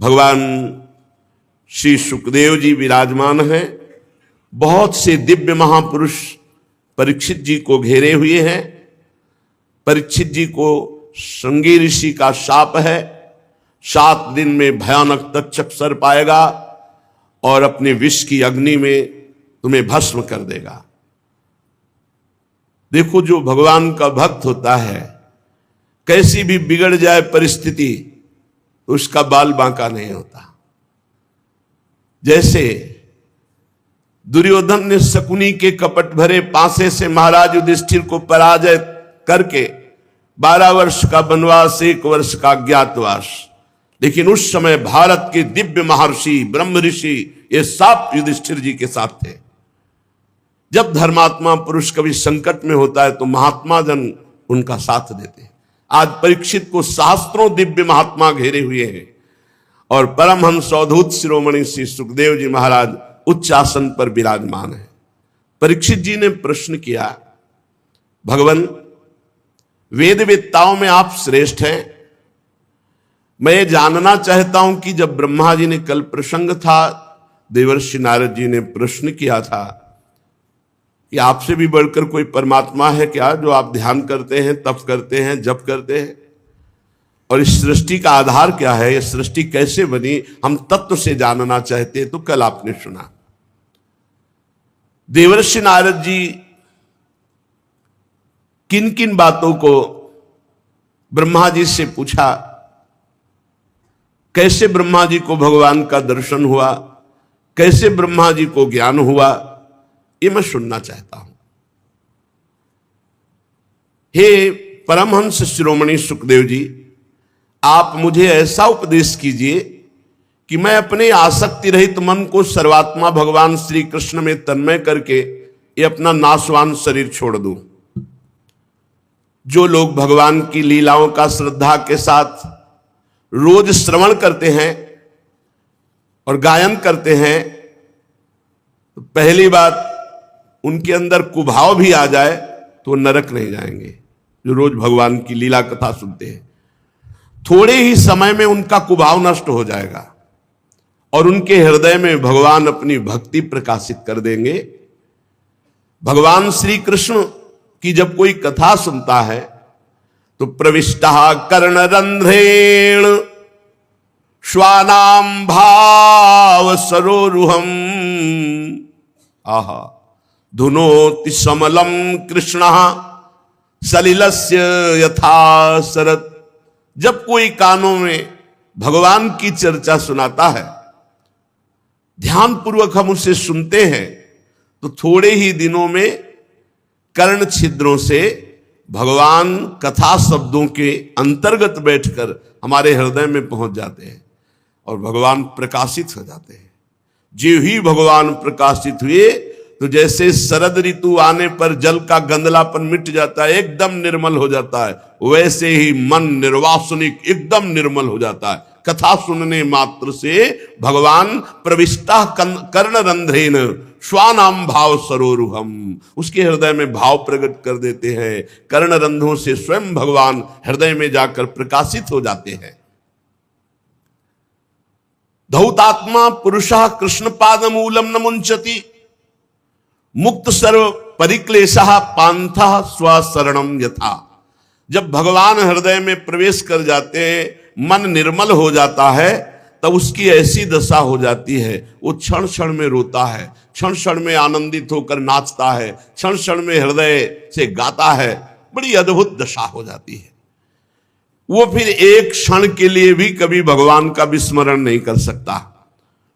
भगवान श्री सुखदेव जी विराजमान हैं। बहुत से दिव्य महापुरुष परीक्षित जी को घेरे हुए हैं। परीक्षित जी को श्रृंगी ऋषि का शाप है, 7 दिन में भयानक तक्षक सर्प आएगा और अपने विष की अग्नि में तुम्हें भस्म कर देगा। देखो, जो भगवान का भक्त होता है, कैसी भी बिगड़ जाए परिस्थिति तो उसका बाल बांका नहीं होता। जैसे दुर्योधन ने शकुनी के कपट भरे पासे से महाराज युधिष्ठिर को पराजय करके 12 वर्ष का वनवास, 1 वर्ष का अज्ञातवास, लेकिन उस समय भारत के दिव्य महर्षि ब्रह्म ऋषि ये सब युधिष्ठिर जी के साथ थे। जब धर्मात्मा पुरुष कभी संकट में होता है तो महात्मा जन उनका साथ देते हैं। आज परीक्षित को सहस्त्रों दिव्य महात्मा घेरे हुए हैं और परमहंस अवधूत शिरोमणि श्री सुखदेव जी महाराज उच्च आसन पर विराजमान है। परीक्षित जी ने प्रश्न किया, भगवान, वेद वेत्ताओं में आप श्रेष्ठ हैं। मैं जानना चाहता हूं कि जब ब्रह्मा जी ने, कल प्रसंग था, देवर्षि नारद जी ने प्रश्न किया था कि आपसे भी बढ़कर कोई परमात्मा है क्या, जो आप ध्यान करते हैं, तप करते हैं, जप करते हैं, और इस सृष्टि का आधार क्या है, ये सृष्टि कैसे बनी, हम तत्व से जानना चाहते हैं। तो कल आपने सुना देवर्षि नारद जी किन किन बातों को ब्रह्मा जी से पूछा, कैसे ब्रह्मा जी को भगवान का दर्शन हुआ, कैसे ब्रह्मा जी को ज्ञान हुआ, ये मैं सुनना चाहता हूं। हे परमहंस शिरोमणि सुखदेव जी, आप मुझे ऐसा उपदेश कीजिए कि मैं अपने आसक्ति रहित मन को सर्वात्मा भगवान श्री कृष्ण में तन्मय करके ये अपना नाशवान शरीर छोड़ दूं। जो लोग भगवान की लीलाओं का श्रद्धा के साथ रोज श्रवण करते हैं और गायन करते हैं, तो पहली बात, उनके अंदर कुभाव भी आ जाए तो नरक नहीं जाएंगे। जो रोज भगवान की लीला कथा सुनते हैं, थोड़े ही समय में उनका कुभाव नष्ट हो जाएगा और उनके हृदय में भगवान अपनी भक्ति प्रकाशित कर देंगे। भगवान श्री कृष्ण की जब कोई कथा सुनता है तो प्रविष्टा कर्णरंध्रेण श्वानाम भाव सरोरुहम आहा धुनोति समलम कृष्ण सलिलस्य यथा शरत। जब कोई कानों में भगवान की चर्चा सुनाता है, ध्यान पूर्वक हम उसे सुनते हैं, तो थोड़े ही दिनों में कर्ण छिद्रों से भगवान कथा शब्दों के अंतर्गत बैठकर हमारे हृदय में पहुंच जाते हैं और भगवान प्रकाशित हो जाते हैं। जो ही भगवान प्रकाशित हुए तो जैसे शरद ऋतु आने पर जल का गंदलापन मिट जाता है, एकदम निर्मल हो जाता है, वैसे ही मन निर्वासनिक एकदम निर्मल हो जाता है। कथा सुनने मात्र से भगवान प्रविष्टा कर्णरंध्रेन श्वानाम भाव सरोरुहम, उसके हृदय में भाव प्रकट कर देते हैं। कर्णरंध्रों से स्वयं भगवान हृदय में जाकर प्रकाशित हो जाते हैं। धौतात्मा पुरुषः कृष्ण पादमूलम न मुंचति मुक्त सर्व परिक्लेशः पांथः स्वशरणम यथा। जब भगवान हृदय में प्रवेश कर जाते हैं, मन निर्मल हो जाता है, तब उसकी ऐसी दशा हो जाती है, वो क्षण क्षण में रोता है, क्षण क्षण में आनंदित होकर नाचता है, क्षण क्षण में हृदय से गाता है। बड़ी अद्भुत दशा हो जाती है। वो फिर एक क्षण के लिए भी कभी भगवान का विस्मरण नहीं कर सकता।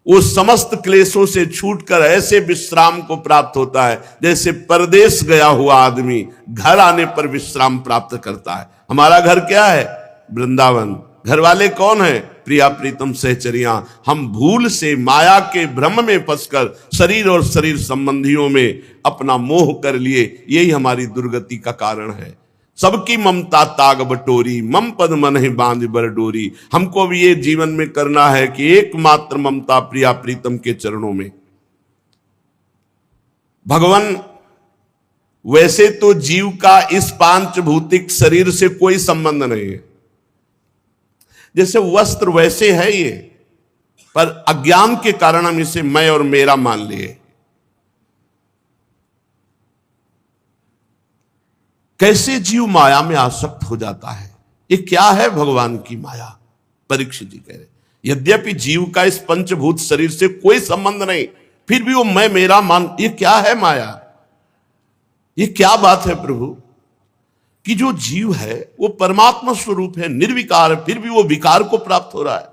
वो समस्त क्लेशों से छूटकर ऐसे विश्राम को प्राप्त होता है जैसे परदेश गया हुआ आदमी घर आने पर विश्राम प्राप्त करता है। हमारा घर क्या है? वृंदावन। घर वाले कौन है? प्रिया प्रीतम सहचरियां। हम भूल से माया के भ्रम में फंसकर शरीर और शरीर संबंधियों में अपना मोह कर लिए, यही हमारी दुर्गति का कारण है। सबकी ममता ताग बटोरी, मम पद मन ही बांध बर डोरी। हमको भी ये जीवन में करना है कि एकमात्र ममता प्रिया प्रीतम के चरणों में। भगवान, वैसे तो जीव का इस पांच भौतिक शरीर से कोई संबंध नहीं है। जैसे वस्त्र वैसे है, ये पर अज्ञान के कारण हम इसे मैं और मेरा मान लिए। कैसे जीव माया में आसक्त हो जाता है? ये क्या है भगवान की माया? परीक्षित जी कह रहे, यद्यपि जीव का इस पंचभूत शरीर से कोई संबंध नहीं, फिर भी वो मैं मेरा मान, ये क्या है माया? ये क्या बात है प्रभु कि जो जीव है वो परमात्मा स्वरूप है, निर्विकार है, फिर भी वो विकार को प्राप्त हो रहा है।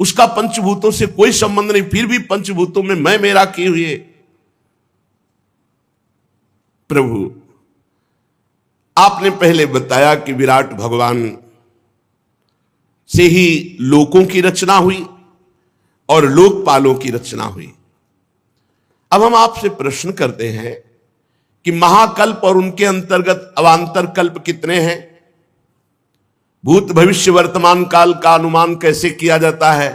उसका पंचभूतों से कोई संबंध नहीं, फिर भी पंचभूतों में मैं मेरा किए हुए। प्रभु आपने पहले बताया कि विराट भगवान से ही लोकों की रचना हुई और लोकपालों की रचना हुई। अब हम आपसे प्रश्न करते हैं कि महाकल्प और उनके अंतर्गत अवांतर कल्प कितने हैं? भूत भविष्य वर्तमान काल का अनुमान कैसे किया जाता है?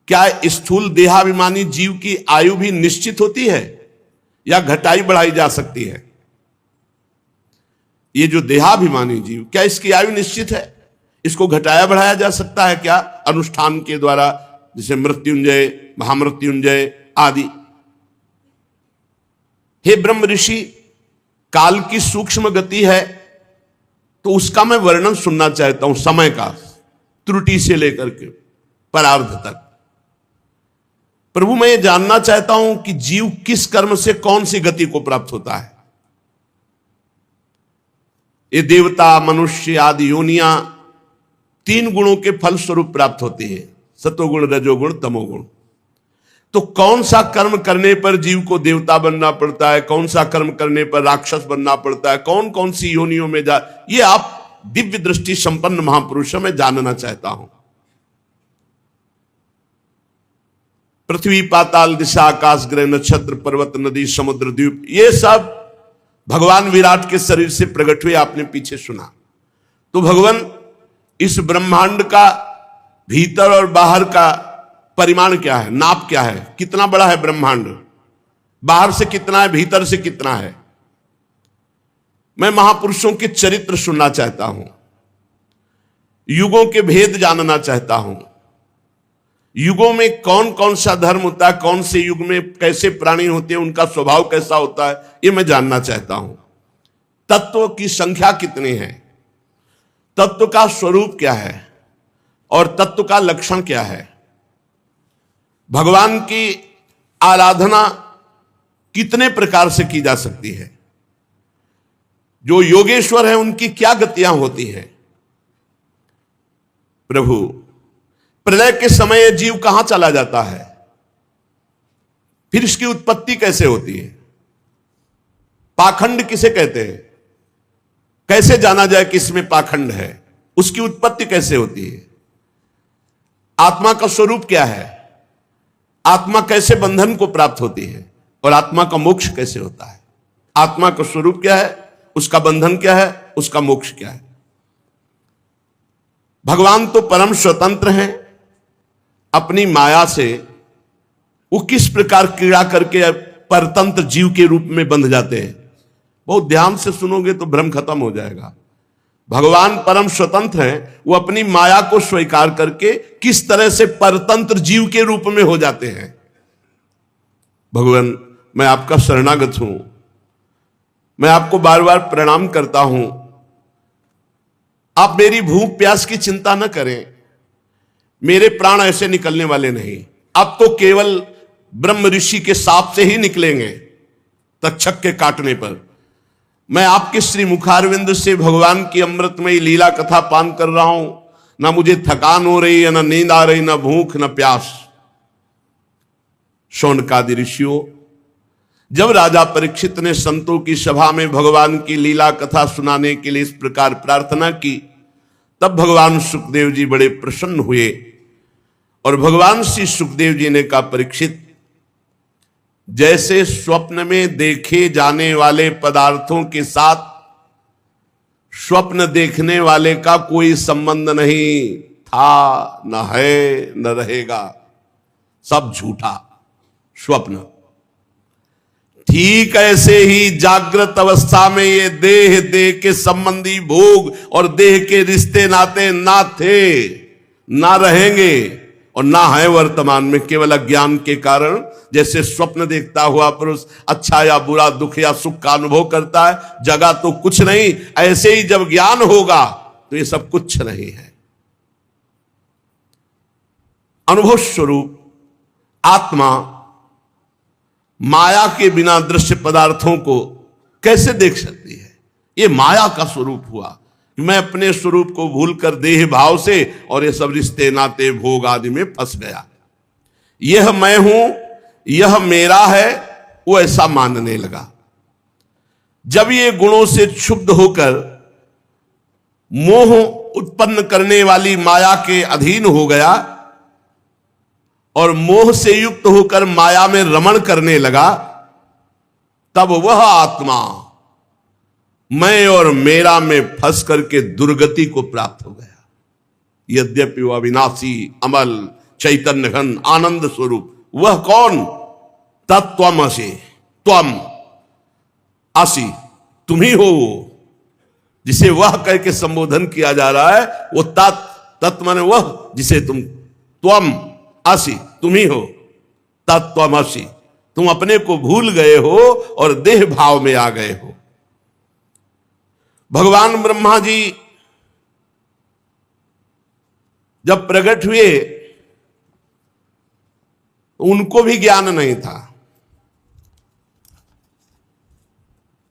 क्या स्थूल देहाभिमानी जीव की आयु भी निश्चित होती है या घटाई बढ़ाई जा सकती है? ये जो देहाभिमानी जीव, क्या इसकी आयु निश्चित है? इसको घटाया बढ़ाया जा सकता है क्या अनुष्ठान के द्वारा, जैसे मृत्युंजय, महामृत्युंजय आदि? हे ब्रह्म ऋषि, काल की सूक्ष्म गति है तो उसका मैं वर्णन सुनना चाहता हूं, समय का, त्रुटि से लेकर के परार्ध तक। प्रभु मैं ये जानना चाहता हूं कि जीव किस कर्म से कौन सी गति को प्राप्त होता है। ये देवता, मनुष्य आदि योनियां तीन गुणों के फल स्वरूप प्राप्त होती है, सतोगुण, रजोगुण, तमोगुण। तो कौन सा कर्म करने पर जीव को देवता बनना पड़ता है, कौन सा कर्म करने पर राक्षस बनना पड़ता है, कौन कौन सी योनियों में जा, ये आप दिव्य दृष्टि संपन्न महापुरुषों में जानना चाहता हूं। पृथ्वी, पाताल, दिशा, आकाश, ग्रह, नक्षत्र, पर्वत, नदी, समुद्र, द्वीप, ये सब भगवान विराट के शरीर से प्रकट हुए, आपने पीछे सुना। तो भगवान इस ब्रह्मांड का भीतर और बाहर का परिमाण क्या है, नाप क्या है? कितना बड़ा है ब्रह्मांड? बाहर से कितना है, भीतर से कितना है? मैं महापुरुषों के चरित्र सुनना चाहता हूं, युगों के भेद जानना चाहता हूं, युगों में कौन कौन सा धर्म होता है, कौन से युग में कैसे प्राणी होते हैं, उनका स्वभाव कैसा होता है, ये मैं जानना चाहता हूं। तत्व की संख्या कितनी है, तत्व का स्वरूप क्या है और तत्व का लक्षण क्या है, भगवान की आराधना कितने प्रकार से की जा सकती है, जो योगेश्वर है उनकी क्या गतियां होती हैं। प्रभु प्रलय के समय जीव कहां चला जाता है, फिर इसकी उत्पत्ति कैसे होती है, पाखंड किसे कहते हैं, कैसे जाना जाए कि इसमें पाखंड है, उसकी उत्पत्ति कैसे होती है, आत्मा का स्वरूप क्या है, आत्मा कैसे बंधन को प्राप्त होती है और आत्मा का मोक्ष कैसे होता है, आत्मा का स्वरूप क्या है, उसका बंधन क्या है, उसका मोक्ष क्या है। भगवान तो परम स्वतंत्र हैं, अपनी माया से वो किस प्रकार क्रीड़ा करके परतंत्र जीव के रूप में बंध जाते हैं। बहुत ध्यान से सुनोगे तो भ्रम खत्म हो जाएगा। भगवान परम स्वतंत्र हैं, वो अपनी माया को स्वीकार करके किस तरह से परतंत्र जीव के रूप में हो जाते हैं। भगवान मैं आपका शरणागत हूं, मैं आपको बार बार प्रणाम करता हूं, आप मेरी भूख प्यास की चिंता न करें, मेरे प्राण ऐसे निकलने वाले नहीं, अब तो केवल ब्रह्म ऋषि के साप से ही निकलेंगे तक्षक के काटने पर। मैं आपके श्री मुखारविंद से भगवान की अमृतमयी लीला कथा पान कर रहा हूं, ना मुझे थकान हो रही है, ना नींद आ रही, ना भूख, ना प्यास। शौनकादि ऋषियों, जब राजा परीक्षित ने संतों की सभा में भगवान की लीला कथा सुनाने के लिए इस प्रकार प्रार्थना की, तब भगवान सुखदेव जी बड़े प्रसन्न हुए और भगवान श्री सुखदेव जी ने कहा, परीक्षित, जैसे स्वप्न में देखे जाने वाले पदार्थों के साथ स्वप्न देखने वाले का कोई संबंध नहीं था, न है, न रहेगा, सब झूठा स्वप्न। ठीक ऐसे ही जागृत अवस्था में ये देह के संबंधी भोग और देह के रिश्ते नाते ना थे, ना रहेंगे और ना है वर्तमान में। केवल अज्ञान के कारण, जैसे स्वप्न देखता हुआ पुरुष अच्छा या बुरा, दुख या सुख का अनुभव करता है, जगह तो कुछ नहीं, ऐसे ही जब ज्ञान होगा तो ये सब कुछ नहीं है। अनुभव स्वरूप आत्मा माया के बिना दृश्य पदार्थों को कैसे देख सकती है? ये माया का स्वरूप हुआ। मैं अपने स्वरूप को भूलकर देह भाव से और ये सब रिश्ते नाते भोग आदि में फंस गया। यह मैं हूं, यह मेरा है, वो ऐसा मानने लगा। जब ये गुणों से क्षुब्ध होकर मोह उत्पन्न करने वाली माया के अधीन हो गया और मोह से युक्त होकर माया में रमण करने लगा, तब वह आत्मा मैं और मेरा में फंस करके दुर्गति को प्राप्त हो गया। यद्यपि वह अविनाशी अमल चैतन्य घन आनंद स्वरूप, वह कौन? तत्त्वमसि, त्वम असि, तुम ही हो। जिसे वह कह के संबोधन किया जा रहा है वो तत् माने वह जिसे तुम, त्वम असि, तुम ही हो, तत्त्वमसि। तुम अपने को भूल गए हो और देह भाव में आ गए हो। भगवान ब्रह्मा जी जब प्रकट हुए तो उनको भी ज्ञान नहीं था।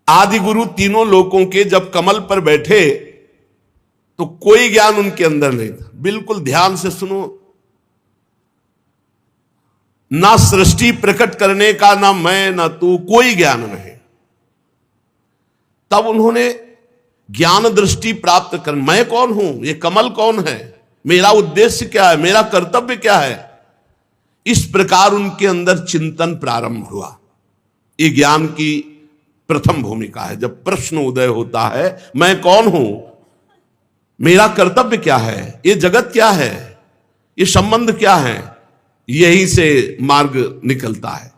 आदि गुरु तीनों लोकों के जब कमल पर बैठे तो कोई ज्ञान उनके अंदर नहीं था। बिल्कुल ध्यान से सुनो, ना सृष्टि प्रकट करने का, ना मैं ना तू, कोई ज्ञान नहीं। तब उन्होंने ज्ञान दृष्टि प्राप्त कर, मैं कौन हूं, ये कमल कौन है, मेरा उद्देश्य क्या है, मेरा कर्तव्य क्या है, इस प्रकार उनके अंदर चिंतन प्रारंभ हुआ। ये ज्ञान की प्रथम भूमिका है। जब प्रश्न उदय होता है, मैं कौन हूं, मेरा कर्तव्य क्या है, ये जगत क्या है, ये संबंध क्या है, यहीं से मार्ग निकलता है,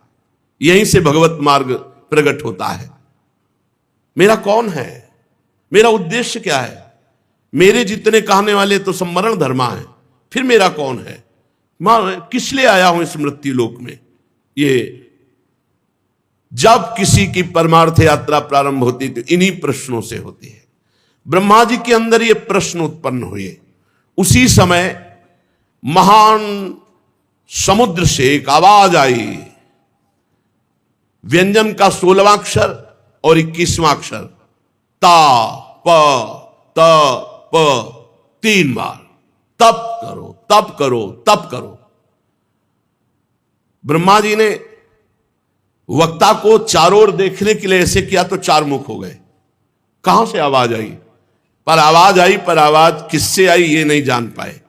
यहीं से भगवत मार्ग प्रकट होता है। मेरा कौन है, मेरा उद्देश्य क्या है। मेरे जितने कहने वाले तो सम्मरण धर्मा है, फिर मेरा कौन है, मैं किस लिए आया हूं इस मृत्यु लोक में। ये जब किसी की परमार्थ यात्रा प्रारंभ होती तो इन्हीं प्रश्नों से होती है। ब्रह्मा जी के अंदर ये प्रश्न उत्पन्न हुए। उसी समय महान समुद्र से एक आवाज आई। व्यंजन का 16वां अक्षर और 21वां अक्षर, ता प त प, 3 बार, तप करो तप करो तप करो। ब्रह्मा जी ने वक्ता को चारों ओर देखने के लिए ऐसे किया तो 4 मुख हो गए। कहां से आवाज आई? पर आवाज किससे आई ये नहीं जान पाए।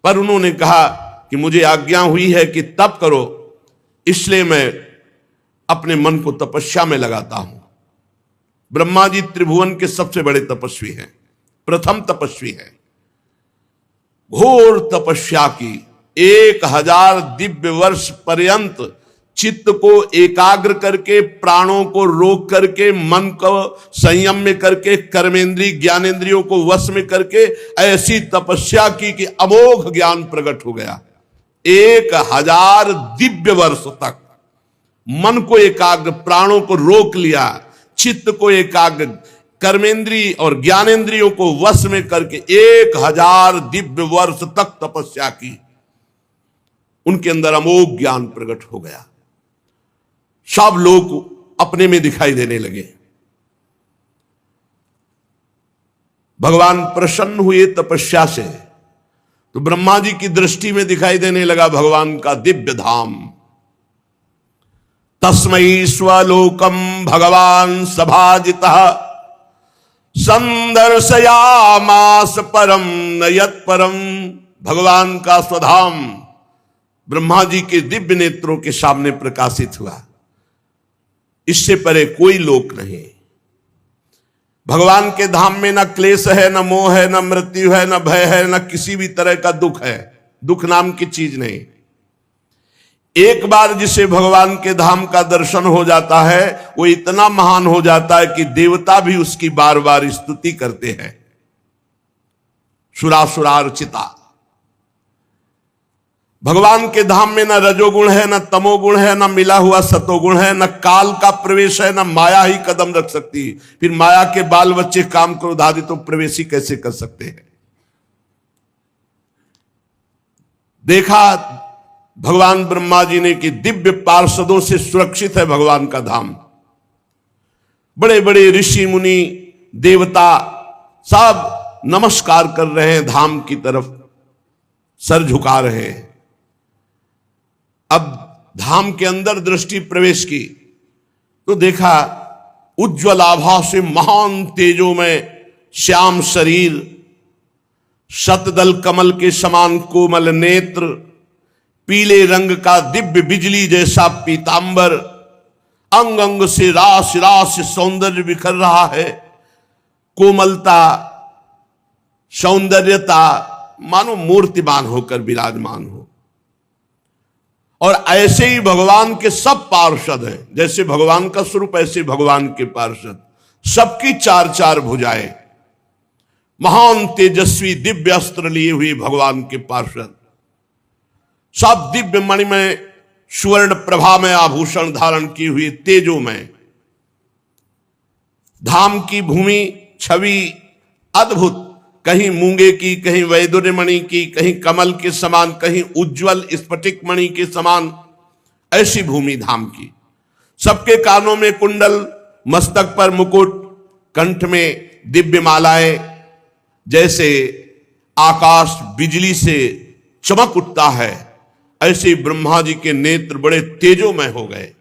पर उन्होंने कहा कि मुझे आज्ञा हुई है कि तप करो, इसलिए मैं अपने मन को तपस्या में लगाता हूं। ब्रह्मा जी त्रिभुवन के सबसे बड़े तपस्वी हैं, प्रथम तपस्वी हैं। घोर तपस्या की 1000 दिव्य वर्ष पर्यंत चित्त को एकाग्र करके, प्राणों को रोक करके, मन को संयम में करके, कर्मेंद्रिय ज्ञानेंद्रियों को वश में करके ऐसी तपस्या की कि अमोघ ज्ञान प्रकट हो गया। 1000 दिव्य वर्ष तक मन को एकाग्र, प्राणों को रोक लिया, चित्त को एकाग्र, कर्मेंद्रिय और ज्ञानेंद्रियों को वश में करके 1000 दिव्य वर्ष तक तपस्या की। उनके अंदर अमोघ ज्ञान प्रकट हो गया। सब लोग अपने में दिखाई देने लगे। भगवान प्रसन्न हुए तपस्या से, तो ब्रह्मा जी की दृष्टि में दिखाई देने लगा भगवान का दिव्य धाम। तस्मै स्वलोकम भगवान सभाजितः संदर्शयामास परम नयत परम। भगवान का स्वधाम ब्रह्मा जी के दिव्य नेत्रों के सामने प्रकाशित हुआ। इससे परे कोई लोक नहीं। भगवान के धाम में न क्लेश है, न मोह है, न मृत्यु है, न भय है, न किसी भी तरह का दुख है। दुख नाम की चीज नहीं। एक बार जिसे भगवान के धाम का दर्शन हो जाता है वो इतना महान हो जाता है कि देवता भी उसकी बार बार स्तुति करते हैं। सुरासुरार्चिता। भगवान के धाम में न रजोगुण है, न तमोगुण है, न मिला हुआ सतोगुण है, न काल का प्रवेश है, न माया ही कदम रख सकती है। फिर माया के बाल बच्चे काम क्रोध आदि तो प्रवेश ही कैसे कर सकते हैं। देखा भगवान ब्रह्मा जी ने कि दिव्य पार्षदों से सुरक्षित है भगवान का धाम। बड़े बड़े ऋषि मुनि देवता सब नमस्कार कर रहे हैं, धाम की तरफ सर झुका रहे हैं। अब धाम के अंदर दृष्टि प्रवेश की तो देखा उज्ज्वल आभा से महान तेजों में श्याम शरीर, शतदल कमल के समान कोमल नेत्र, पीले रंग का दिव्य बिजली जैसा पीतांबर, अंग अंग से रास रास सौंदर्य बिखर रहा है। कोमलता, सौंदर्यता, मानो मूर्तिमान होकर विराजमान हो। और ऐसे ही भगवान के सब पार्षद हैं, जैसे भगवान का स्वरूप ऐसे भगवान के पार्षद, सबकी चार चार भुजाएं, महान तेजस्वी दिव्य अस्त्र लिए हुए भगवान के पार्षद, सब दिव्य मणिमय सुवर्ण प्रभा में आभूषण धारण किए हुए तेजों में। धाम की भूमि छवि अद्भुत, कहीं मूंगे की, कहीं वैदुर्य मणि की, कहीं कमल के समान, कहीं उज्जवल स्फटिक मणि के समान, ऐसी भूमि धाम की। सबके कानों में कुंडल, मस्तक पर मुकुट, कंठ में दिव्य मालाएं, जैसे आकाश बिजली से चमक उठता है, ऐसे ब्रह्मा जी के नेत्र बड़े तेजोमय हो गए।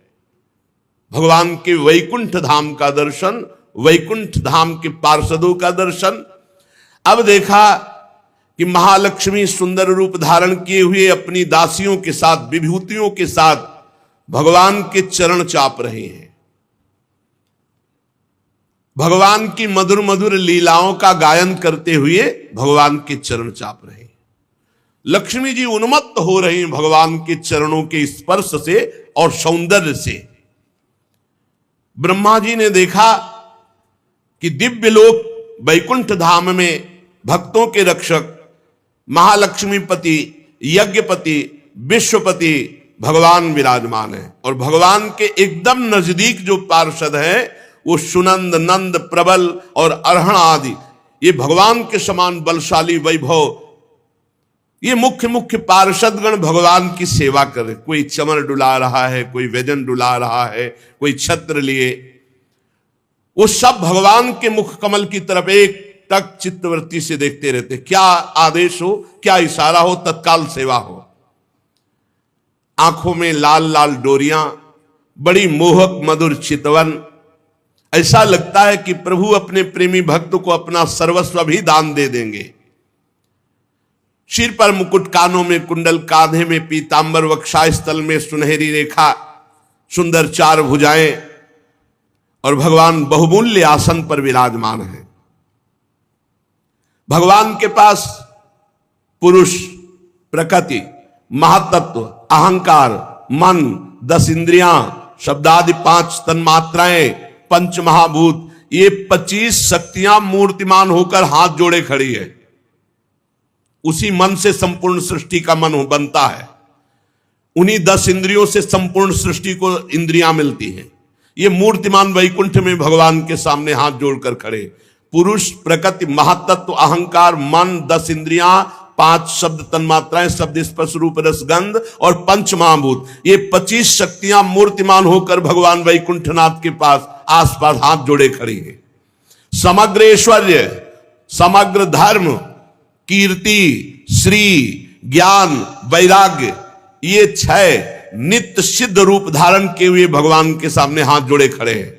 भगवान के वैकुंठ धाम का दर्शन, वैकुंठ धाम के पार्षदों का दर्शन। अब देखा कि महालक्ष्मी सुंदर रूप धारण किए हुए अपनी दासियों के साथ, विभूतियों के साथ भगवान के चरण चाप रहे हैं। भगवान की मधुर मधुर लीलाओं का गायन करते हुए भगवान के चरण चाप रहे हैं। लक्ष्मी जी उन्मत्त हो रही हैं भगवान के चरणों के स्पर्श से और सौंदर्य से। ब्रह्मा जी ने देखा कि दिव्य लोक वैकुंठ धाम में भक्तों के रक्षक महालक्ष्मीपति, यज्ञपति, विश्वपति भगवान विराजमान है। और भगवान के एकदम नजदीक जो पार्षद है वो सुनंद, नंद, प्रबल और अरहण आदि, ये भगवान के समान बलशाली वैभव, ये मुख्य मुख्य पार्षदगण भगवान की सेवा कर रहे। कोई चमर डुला रहा है, कोई व्यजन डुला रहा है, कोई छत्र लिए, वो सब भगवान के मुख कमल की तरफ एक तक चित्तवृत्ति से देखते रहते। क्या आदेश हो, क्या इशारा हो, तत्काल सेवा हो। आंखों में लाल लाल डोरियां, बड़ी मोहक मधुर चितवन, ऐसा लगता है कि प्रभु अपने प्रेमी भक्त को अपना सर्वस्व भी दान दे देंगे। सिर पर मुकुट, कानों में कुंडल, कांधे में पीतांबर, वक्षस्थल में सुनहरी रेखा, सुंदर चार भुजाएं, और भगवान बहुमूल्य आसन पर विराजमान है। भगवान के पास पुरुष, प्रकृति, महातत्व, अहंकार, मन, 10 इंद्रियां, शब्दादि 5 तन्मात्राएं, पंच महाभूत, ये 25 शक्तियां मूर्तिमान होकर हाथ जोड़े खड़ी है। उसी मन से संपूर्ण सृष्टि का मन बनता है। उन्हीं 10 इंद्रियों से संपूर्ण सृष्टि को इंद्रियां मिलती हैं। ये मूर्तिमान वैकुंठ में भगवान के सामने हाथ जोड़कर खड़े। पुरुष, प्रकृति, महातत्व, अहंकार, मन, 10 इंद्रियां, 5 शब्द तन्मात्राएं, शब्द स्पर्श रूप रस गंध और पंच महाभूत, ये 25 शक्तियां मूर्तिमान होकर भगवान वैकुंठनाथ के पास आसपास हाथ जोड़े खड़ी है। समग्र ऐश्वर्य, समग्र धर्म, कीर्ति, श्री, ज्ञान, वैराग्य, ये 6 नित्य सिद्ध रूप धारण किए हुए भगवान के सामने हाथ जोड़े खड़े हैं।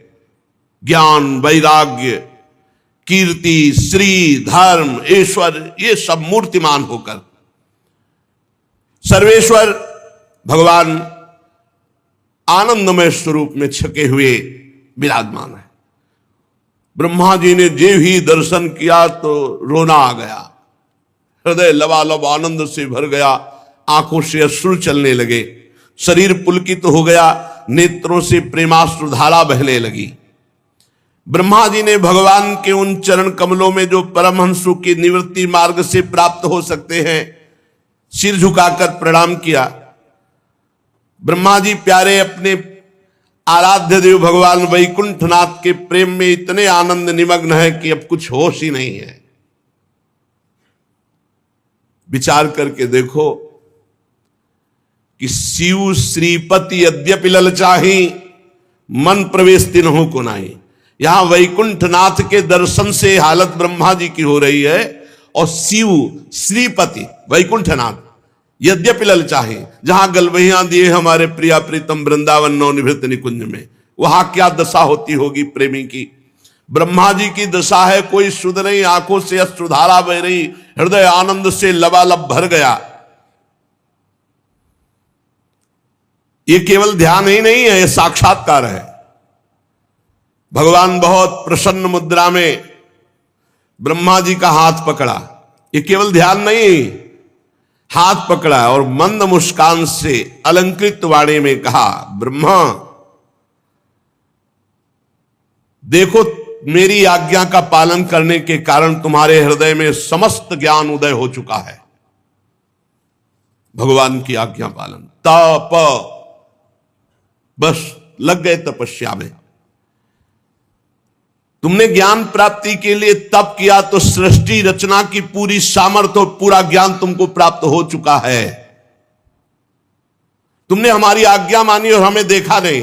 ज्ञान, वैराग्य, कीर्ति, श्री, धर्म, ऐश्वर्य, ये सब मूर्तिमान होकर सर्वेश्वर भगवान आनंदमय स्वरूप में छके हुए विराजमान है। ब्रह्मा जी ने जे ही दर्शन किया तो रोना आ गया, हृदय लबालब आनंद से भर गया, आंखों से अश्रु चलने लगे, शरीर पुलकित हो गया, नेत्रों से प्रेमाश्रु धारा बहने लगी। ब्रह्मा जी ने भगवान के उन चरण कमलों में जो परमहंसों की निवृत्ति मार्ग से प्राप्त हो सकते हैं, सिर झुकाकर प्रणाम किया। ब्रह्मा जी प्यारे अपने आराध्य देव भगवान वैकुंठनाथ के प्रेम में इतने आनंद निमग्न है कि अब कुछ होश ही नहीं है। विचार करके देखो कि शिव श्रीपति यद्यपि ललचाही मन प्रवेश तिन्हों को नाही। यहां वैकुंठनाथ के दर्शन से हालत ब्रह्मा जी की हो रही है और शिव श्रीपति वैकुंठनाथ यद्यपि ललचाहे, जहां गलवहियां दिए हमारे प्रिया प्रीतम वृंदावन नवनिभृत निकुंज में, वहां क्या दशा होती होगी प्रेमी की। ब्रह्मा जी की दशा है कोई सुध नहीं, आंखों से अश्रुधारा बह रही, हृदय आनंद से लबालब भर गया। ये केवल ध्यान ही नहीं है, ये साक्षात्कार है। भगवान बहुत प्रसन्न मुद्रा में ब्रह्मा जी का हाथ पकड़ा। ये केवल ध्यान नहीं, हाथ पकड़ा और मंद मुस्कान से अलंकृत वाणी में कहा, ब्रह्मा देखो, मेरी आज्ञा का पालन करने के कारण तुम्हारे हृदय में समस्त ज्ञान उदय हो चुका है। भगवान की आज्ञा पालन, तप, बस लग गए तपस्या में। तुमने ज्ञान प्राप्ति के लिए तप किया तो सृष्टि रचना की पूरी सामर्थ्य और पूरा ज्ञान तुमको प्राप्त हो चुका है। तुमने हमारी आज्ञा मानी और हमें देखा नहीं,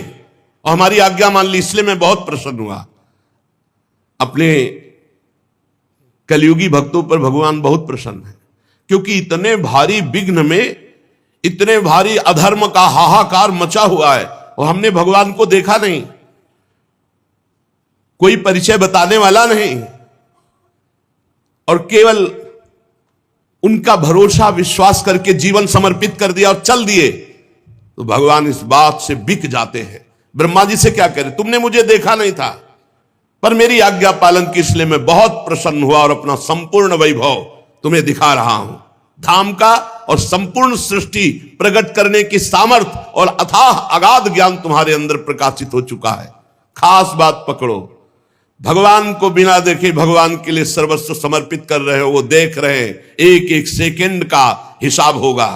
और हमारी आज्ञा मान ली, इसलिए मैं बहुत प्रसन्न हुआ। अपने कलयुगी भक्तों पर भगवान बहुत प्रसन्न है, क्योंकि इतने भारी विघ्न में इतने भारी अधर्म का हाहाकार मचा हुआ है और हमने भगवान को देखा नहीं, कोई परिचय बताने वाला नहीं, और केवल उनका भरोसा विश्वास करके जीवन समर्पित कर दिया और चल दिए, तो भगवान इस बात से बिक जाते हैं। ब्रह्मा जी से क्या करें, तुमने मुझे देखा नहीं था पर मेरी आज्ञा पालन की, इसलिए मैं बहुत प्रसन्न हुआ और अपना संपूर्ण वैभव तुम्हें दिखा रहा हूं। धाम का और संपूर्ण सृष्टि प्रकट करने की सामर्थ्य और अथाह अगाध ज्ञान तुम्हारे अंदर प्रकाशित हो चुका है। खास बात पकड़ो, भगवान को बिना देखे भगवान के लिए सर्वस्व समर्पित कर रहे हो, वो देख रहे हैं, एक एक सेकंड का हिसाब होगा,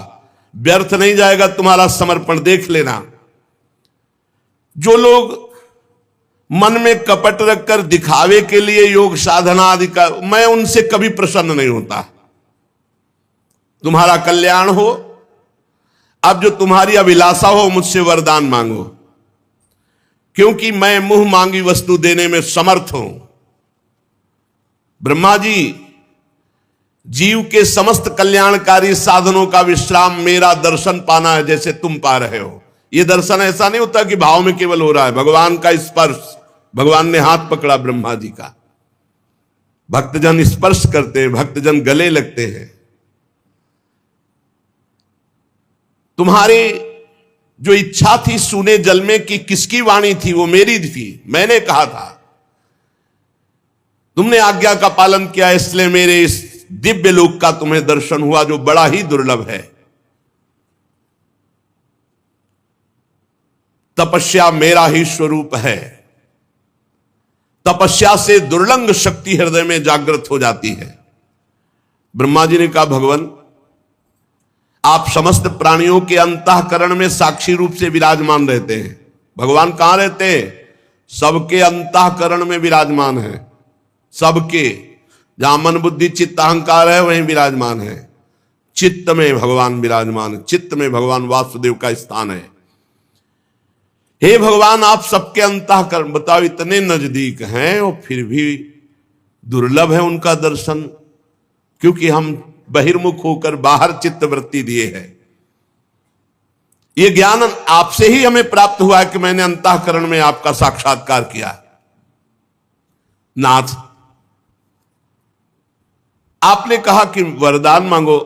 व्यर्थ नहीं जाएगा तुम्हारा समर्पण, देख लेना। जो लोग मन में कपट रखकर दिखावे के लिए योग साधना आदि का, मैं उनसे कभी प्रसन्न नहीं होता। तुम्हारा कल्याण हो, अब जो तुम्हारी अभिलाषा हो मुझसे वरदान मांगो, क्योंकि मैं मुंह मांगी वस्तु देने में समर्थ हूं। ब्रह्मा जी, जीव के समस्त कल्याणकारी साधनों का विश्राम मेरा दर्शन पाना है, जैसे तुम पा रहे हो। यह दर्शन ऐसा नहीं होता कि भाव में केवल हो रहा है, भगवान का स्पर्श। भगवान ने हाथ पकड़ा ब्रह्मा जी का, भक्तजन स्पर्श करते हैं, भक्तजन गले लगते हैं। तुम्हारी जो इच्छा थी सूने जल में की किसकी वाणी थी, वो मेरी थी, मैंने कहा था। तुमने आज्ञा का पालन किया, इसलिए मेरे इस दिव्य लोक का तुम्हें दर्शन हुआ, जो बड़ा ही दुर्लभ है। तपस्या मेरा ही स्वरूप है। तपस्या से दुर्लंघ शक्ति हृदय में जागृत हो जाती है। ब्रह्मा जी ने कहा, भगवान आप समस्त प्राणियों के अंतःकरण में साक्षी रूप से विराजमान रहते हैं। भगवान कहां रहते हैं? सबके अंतःकरण में विराजमान है। सबके, जहां मन बुद्धि चित्त अहंकार है वहीं विराजमान है। चित्त में भगवान विराजमान है, चित्त में भगवान वासुदेव का स्थान है। हे भगवान, आप सबके अंतःकरण, बताओ इतने नजदीक हैं और फिर भी दुर्लभ है उनका दर्शन, क्योंकि हम बहिर्मुख होकर बाहर चित्त वृत्ति दिए है। यह ज्ञान आपसे ही हमें प्राप्त हुआ है कि मैंने अंतःकरण में आपका साक्षात्कार किया। नाथ, आपने कहा कि वरदान मांगो,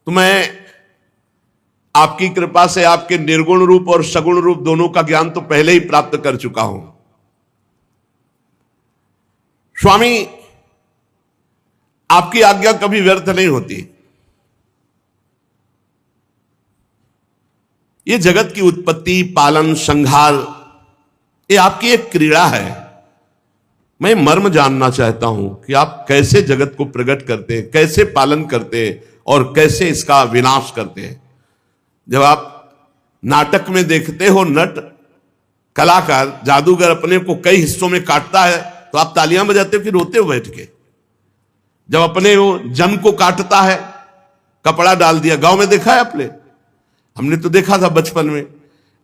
तो मैं आपकी कृपा से आपके निर्गुण रूप और सगुण रूप दोनों का ज्ञान तो पहले ही प्राप्त कर चुका हूं। स्वामी, आपकी आज्ञा कभी व्यर्थ नहीं होती। ये जगत की उत्पत्ति, पालन, संहार, ये आपकी एक क्रीड़ा है। मैं मर्म जानना चाहता हूं कि आप कैसे जगत को प्रकट करते हैं, कैसे पालन करते हैं, और कैसे इसका विनाश करते हैं। जब आप नाटक में देखते हो नट कलाकार जादूगर अपने को कई हिस्सों में काटता है तो आप तालियां बजाते हो कि रोते हो बैठ के? जब अपने वो जन को काटता है, कपड़ा डाल दिया, गांव में देखा है आपने? हमने तो देखा था बचपन में,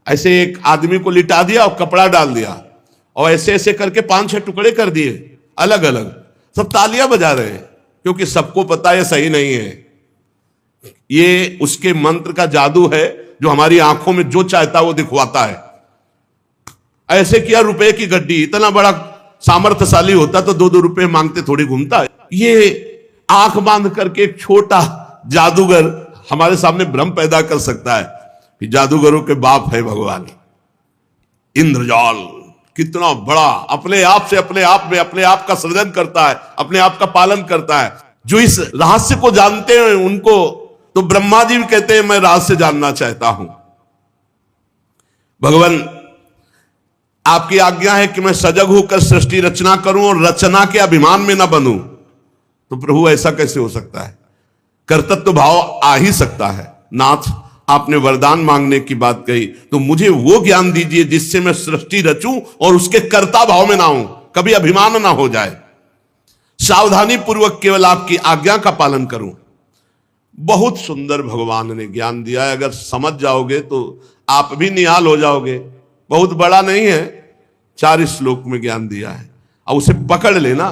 ऐसे एक आदमी को लिटा दिया और कपड़ा डाल दिया और ऐसे ऐसे करके 5-6 टुकड़े कर दिए अलग अलग, सब तालियां बजा रहे हैं क्योंकि सबको पता है सही नहीं है। ये उसके मंत्र का जादू है जो हमारी आंखों में जो चाहता वो दिखवाता है। ऐसे किया रुपए की गड्डी, इतना बड़ा सामर्थ्यशाली होता तो 2-2 रुपए मांगते थोड़ी घूमता है। ये आंख बांध करके एक छोटा जादूगर हमारे सामने भ्रम पैदा कर सकता है कि जादूगरों के बाप है भगवान। इंद्रजाल कितना बड़ा अपने आप से अपने आप में अपने आप का सृजन करता है, अपने आप का पालन करता है। जो इस रहस्य को जानते हैं उनको तो ब्रह्मा जी भी कहते हैं मैं रहस्य जानना चाहता हूं। भगवान आपकी आज्ञा है कि मैं सजग होकर सृष्टि रचना करूं और रचना के अभिमान में ना बनूं। तो प्रभु ऐसा कैसे हो सकता है? कर्तृत्व भाव आ ही सकता है। नाथ आपने वरदान मांगने की बात कही तो मुझे वो ज्ञान दीजिए जिससे मैं सृष्टि रचूं और उसके कर्ता भाव में ना हूं, कभी अभिमान ना हो जाए, सावधानी पूर्वक केवल आपकी आज्ञा का पालन करूं। बहुत सुंदर भगवान ने ज्ञान दिया है, अगर समझ जाओगे तो आप भी निहाल हो जाओगे। बहुत बड़ा नहीं है, 4 श्लोक में ज्ञान दिया है, अब उसे पकड़ लेना।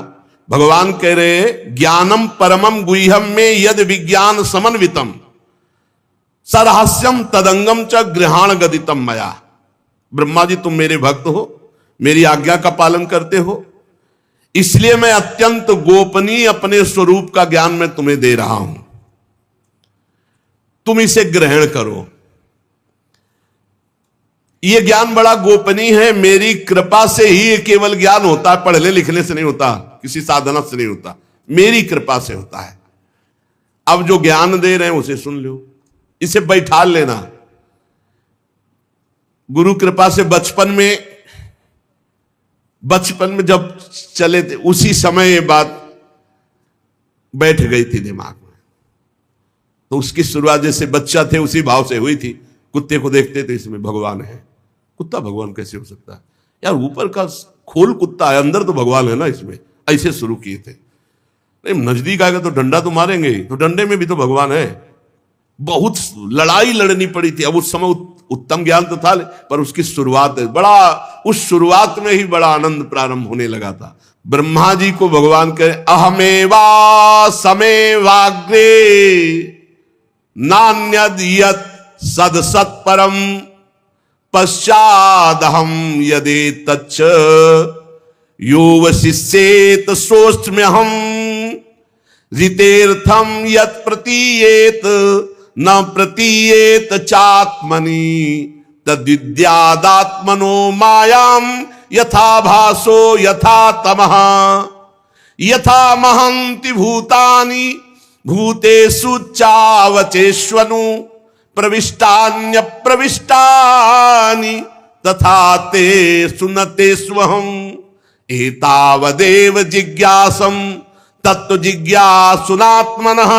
भगवान कह रहे हैं ज्ञानम परमम गुह्यम में यद विज्ञान समन्वितम सरहस्यम तदंगम च गृहाण गदितम मया। ब्रह्मा जी तुम मेरे भक्त हो, मेरी आज्ञा का पालन करते हो, इसलिए मैं अत्यंत गोपनीय अपने स्वरूप का ज्ञान मैं तुम्हें दे रहा हूं, तुम इसे ग्रहण करो। यह ज्ञान बड़ा गोपनीय है, मेरी कृपा से ही ये केवल ज्ञान होता है, पढ़ने लिखने से नहीं होता, किसी साधना से नहीं होता, मेरी कृपा से होता है। अब जो ज्ञान दे रहे हैं उसे सुन लो, इसे बैठा लेना। गुरु कृपा से बचपन में जब चले थे उसी समय ये बात बैठ गई थी दिमाग में, तो उसकी शुरुआत जैसे बच्चा थे उसी भाव से हुई थी। कुत्ते को देखते थे इसमें भगवान है, कुत्ता भगवान कैसे हो सकता है यार? ऊपर का खोल कुत्ता है, अंदर तो भगवान है ना इसमें। ऐसे शुरू किए थे। नहीं नजदीक आएगा तो डंडा तो मारेंगे ही, तो डंडे में भी तो भगवान है। बहुत लड़ाई लड़नी पड़ी थी। अब उस समय उत्तम ज्ञान तो था पर उसकी शुरुआत बड़ा, उस शुरुआत में ही बड़ा आनंद प्रारंभ होने लगा था। ब्रह्मा जी को भगवान कहे अहमेवा समेवाग्रे नान्यद यत् सद सत्परम पश्चादहम यदे तच्च यो शिष्येत सोष्म्यहम ऋतेर्थम यत् प्रतीयेत न प्रतीयेत चात्मनि तद्विद्यादात्मनो मायाम यथा भासो यथा तमः यथा महन्ति भूतानि भूतेषु चावचेष्वनु प्रविष्टान्य प्रविष्टानि तथा ते सुनते स्वहम एतावदेव जिज्ञासम तत्व जिज्ञासुनात्मनः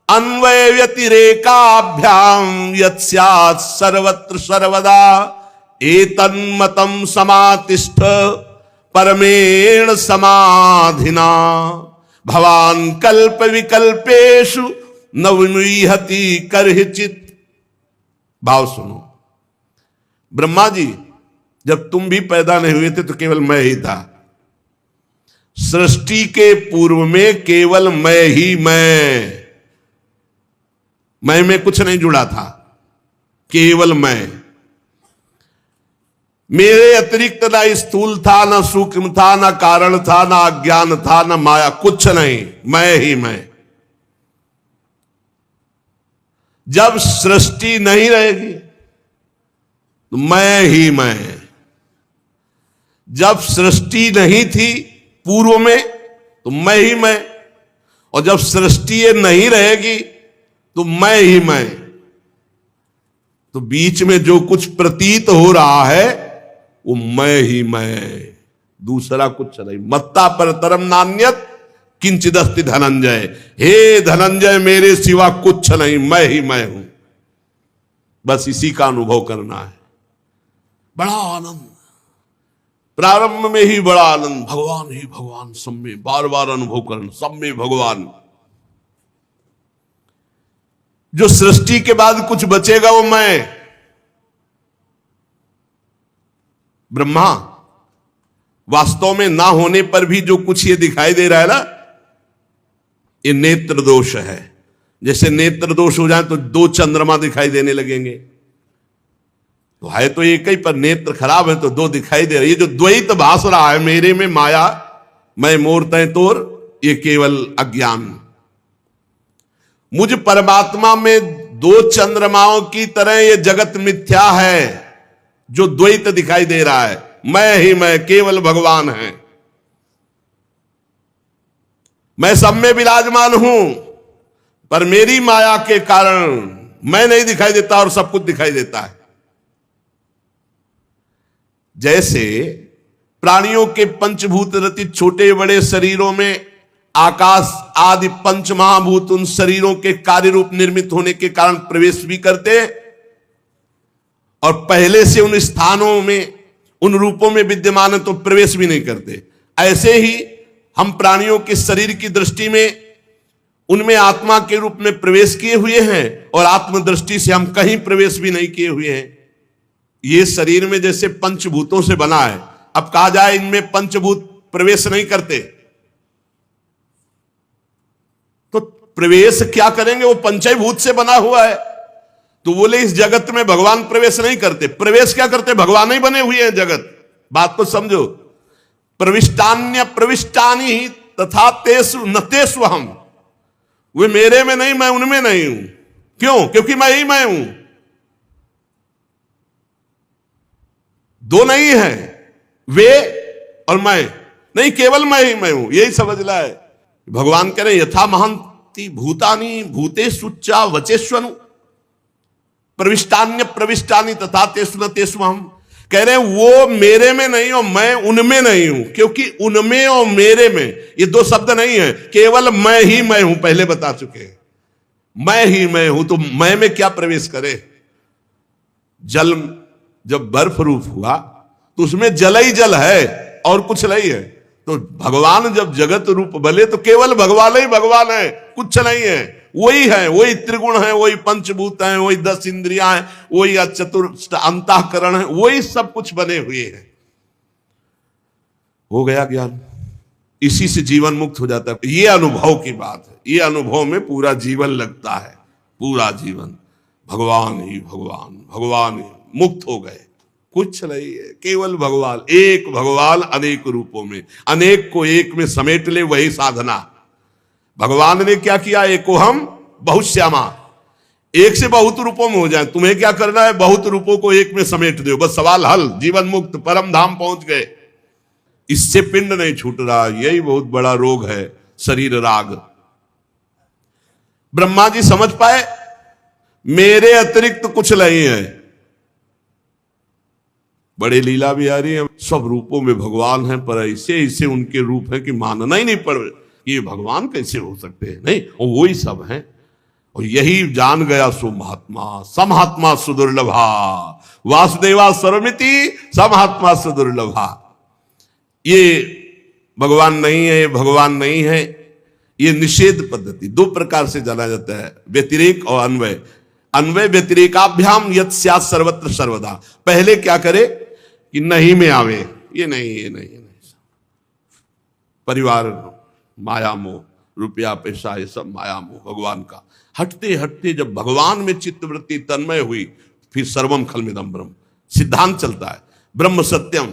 अन्वय व्यतिरेकाभ्याम यत् स्यात् सर्वत्र सर्वदा एतन्मतं समातिष्ठ परमेण समाधिना भवान कल्प विकल्पेषु न विमुह्यति करहिचित्। भाव सुनो, ब्रह्मा जी जब तुम भी पैदा नहीं हुए थे तो केवल मैं ही था। सृष्टि के पूर्व में केवल मैं ही मैं में कुछ नहीं जुड़ा था, केवल मैं। मेरे अतिरिक्त ना स्थूल था, ना सूक्ष्म था, ना कारण था, ना अज्ञान था, ना माया, कुछ नहीं, मैं ही मैं। जब सृष्टि नहीं रहेगी तो मैं ही मैं। जब सृष्टि नहीं थी पूर्व में तो मैं ही मैं, और जब सृष्टि ये नहीं रहेगी तो मैं ही मैं। तो बीच में जो कुछ प्रतीत हो रहा है वो मैं ही मैं, दूसरा कुछ नहीं। मत्ता परतरम नान्यत किंचिदस्ति धनंजय, हे धनंजय मेरे सिवा कुछ नहीं, मैं ही मैं हूं। बस इसी का अनुभव करना है। बड़ा आनंद, प्रारंभ में ही बड़ा आनंद, भगवान ही भगवान, सब में बार बार अनुभव करना, सब में भगवान। जो सृष्टि के बाद कुछ बचेगा वो मैं, ब्रह्मा। वास्तव में ना होने पर भी जो कुछ ये दिखाई दे रहा है ना, ये नेत्र दोष है। जैसे नेत्र दोष हो जाए तो दो चंद्रमा दिखाई देने लगेंगे, तो है तो एक ही, पर नेत्र खराब है तो दो दिखाई दे रहे। ये जो द्वैत भास रहा है, मेरे में माया, मैं मोर तय तोर, ये केवल अज्ञान। मुझ परमात्मा में दो चंद्रमाओं की तरह ये जगत मिथ्या है, जो द्वैत दिखाई दे रहा है। मैं ही मैं, केवल भगवान है। मैं सब में विराजमान हूं, पर मेरी माया के कारण मैं नहीं दिखाई देता और सब कुछ दिखाई देता है। जैसे प्राणियों के पंचभूत रचित छोटे बड़े शरीरों में आकाश आदि पंच महाभूत उन शरीरों के कार्य रूप निर्मित होने के कारण प्रवेश भी करते, और पहले से उन स्थानों में उन रूपों में विद्यमान है तो प्रवेश भी नहीं करते। ऐसे ही हम प्राणियों के शरीर की दृष्टि में उनमें आत्मा के रूप में प्रवेश किए हुए हैं, और आत्मदृष्टि से हम कहीं प्रवेश भी नहीं किए हुए हैं। ये शरीर में जैसे पंचभूतों से बना है, अब कहा जाए इनमें पंचभूत प्रवेश नहीं करते, तो प्रवेश क्या करेंगे? वो पंचभूत से बना हुआ है। तो बोले इस जगत में भगवान प्रवेश नहीं करते। प्रवेश क्या करते? भगवान ही बने हुए हैं जगत। बात को समझो। प्रविष्टान्य प्रविष्टानि तथा तेषु न तेषु हम, वे मेरे में नहीं, मैं उनमें नहीं हूं। क्यों? क्योंकि मैं ही मैं हूं। दो नहीं है, वे और मैं नहीं, केवल मैं ही मैं हूं। यही समझना है। भगवान कह रहे यथा महंति भूतानि भूतेषु च वचेष्वनु प्रविष्टान्य प्रविष्टानि तथा तेषु न तेषु हम। कह रहे हैं वो मेरे में नहीं और मैं उनमें नहीं हूं, क्योंकि उनमें और मेरे में ये दो शब्द नहीं है, केवल मैं ही मैं हूं। पहले बता चुके हैं, मैं ही मैं हूं। तो मैं में क्या प्रवेश करे? जल जब बर्फ रूप हुआ तो उसमें जल ही जल है और कुछ नहीं है। तो भगवान जब जगत रूप बने तो केवल भगवान ही भगवान है, कुछ नहीं है। वही है, वही त्रिगुण है, वही पंचभूत है, वही 10 इंद्रियां हैं, वही चतुर्थ अंतःकरण है, वही सब कुछ बने हुए हैं। हो गया ज्ञान, इसी से जीवन मुक्त हो जाता है। ये अनुभव की बात है। ये अनुभव में पूरा जीवन लगता है, पूरा जीवन भगवान ही भगवान, भगवान ही। मुक्त हो गए, कुछ नहीं है, केवल भगवान। एक भगवान अनेक रूपों में, अनेक को एक में समेट ले, वही साधना। भगवान ने क्या किया? एको हम बहुश्यामा, एक से बहुत रूपों में हो जाए। तुम्हें क्या करना है? बहुत रूपों को एक में समेट दो, बस सवाल हल। जीवन मुक्त, परम धाम पहुंच गए। इससे पिंड नहीं छूट रहा। यही बहुत बड़ा रोग है, शरीर राग। ब्रह्मा जी समझ पाए मेरे अतिरिक्त कुछ नहीं है। बड़े लीला बिहारी हैं, सब रूपों में भगवान हैं, पर ऐसे ऐसे उनके रूप हैं कि मानना ही नहीं पड़, ये भगवान कैसे हो सकते हैं? नहीं, और वही सब हैं। और यही जान गया सो महात्मा, समहात्मा सुदुर्लभा, वासुदेवा सर्वमिति समहात्मा सुदुर्लभा। ये भगवान नहीं है, ये भगवान नहीं है, ये निषेध पद्धति। दो प्रकार से जाना जाता है, व्यतिरेक और अन्वय। अन्वय व्यतिरेकाभ्याम यत् स्यात् सर्वत्र सर्वदा। पहले क्या करे कि नहीं में आवे, ये नहीं, ये नहीं, ये नहीं। परिवार माया मोह, रुपया पैसा, ये सब माया मोह भगवान का। हटते हटते जब भगवान में चित्तवृत्ति तन्मय हुई, फिर सर्वम खलमिदम ब्रह्म सिद्धांत चलता है। ब्रह्म सत्यम,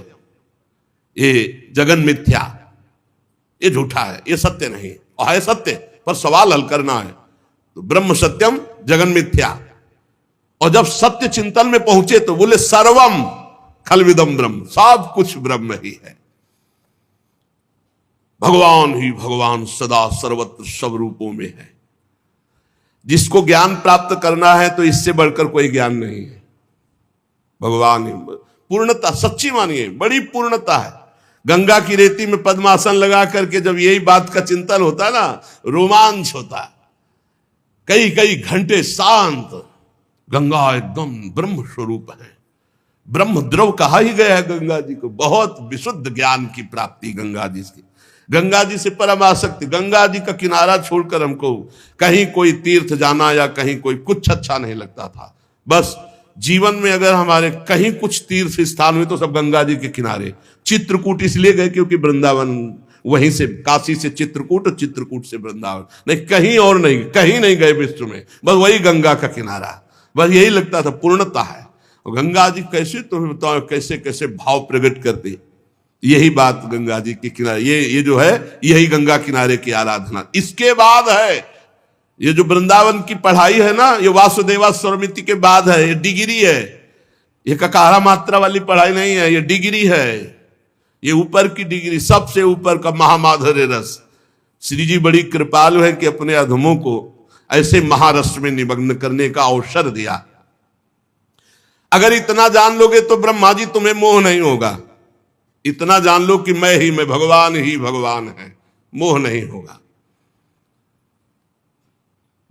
ये जगन मिथ्या, ये झूठा है, ये सत्य नहीं। और है सत्य, पर सवाल हल करना है। तो ब्रह्म सत्यम जगन मिथ्या। और जब सत्य चिंतन में पहुंचे तो बोले सर्वम खलविदम ब्रह्म, सब कुछ ब्रह्म ही है। भगवान ही भगवान सदा सर्वत्र सब रूपों में है। जिसको ज्ञान प्राप्त करना है तो इससे बढ़कर कोई ज्ञान नहीं है। भगवान ही पूर्णता, सच्ची मानिए, बड़ी पूर्णता है। गंगा की रेती में पद्मासन लगा करके जब यही बात का चिंतन होता है ना, रोमांच होता है। कई कई घंटे शांत, गंगा एकदम ब्रह्म स्वरूप है, ब्रह्म द्रव कहा ही गया है गंगा जी को। बहुत विशुद्ध ज्ञान की प्राप्ति गंगा जी से, गंगा जी से परम आसक्ति। गंगा जी का किनारा छोड़कर हमको कहीं कोई तीर्थ जाना या कहीं कोई कुछ अच्छा नहीं लगता था। बस जीवन में अगर हमारे कहीं कुछ तीर्थ स्थान हुए तो सब गंगा जी के किनारे। चित्रकूट इसलिए गए क्योंकि वृंदावन वहीं से, काशी से चित्रकूट और चित्रकूट से वृंदावन, नहीं कहीं और नहीं, कहीं नहीं गए विश्व में, बस वही गंगा का किनारा। बस यही लगता था पूर्णता है। गंगा जी कैसे, तुम्हें बताओ कैसे कैसे भाव प्रकट करते। यही बात गंगा जी के किनारे, ये जो है यही गंगा किनारे की आराधना। इसके बाद है ये जो वृंदावन की पढ़ाई है ना, ये वासुदेवा स्वरमिति के बाद है। ये डिग्री है, ये ककारा मात्रा वाली पढ़ाई नहीं है, ये डिग्री है। ये ऊपर की डिग्री, सबसे ऊपर का महामाधुर्य रस। श्री जी बड़ी कृपालु है कि अपने अधमों को ऐसे महारस में निमग्न करने का अवसर दिया। अगर इतना जान लोगे तो ब्रह्मा जी तुम्हें मोह नहीं होगा। इतना जान लो कि मैं ही मैं, भगवान ही भगवान है, मोह नहीं होगा।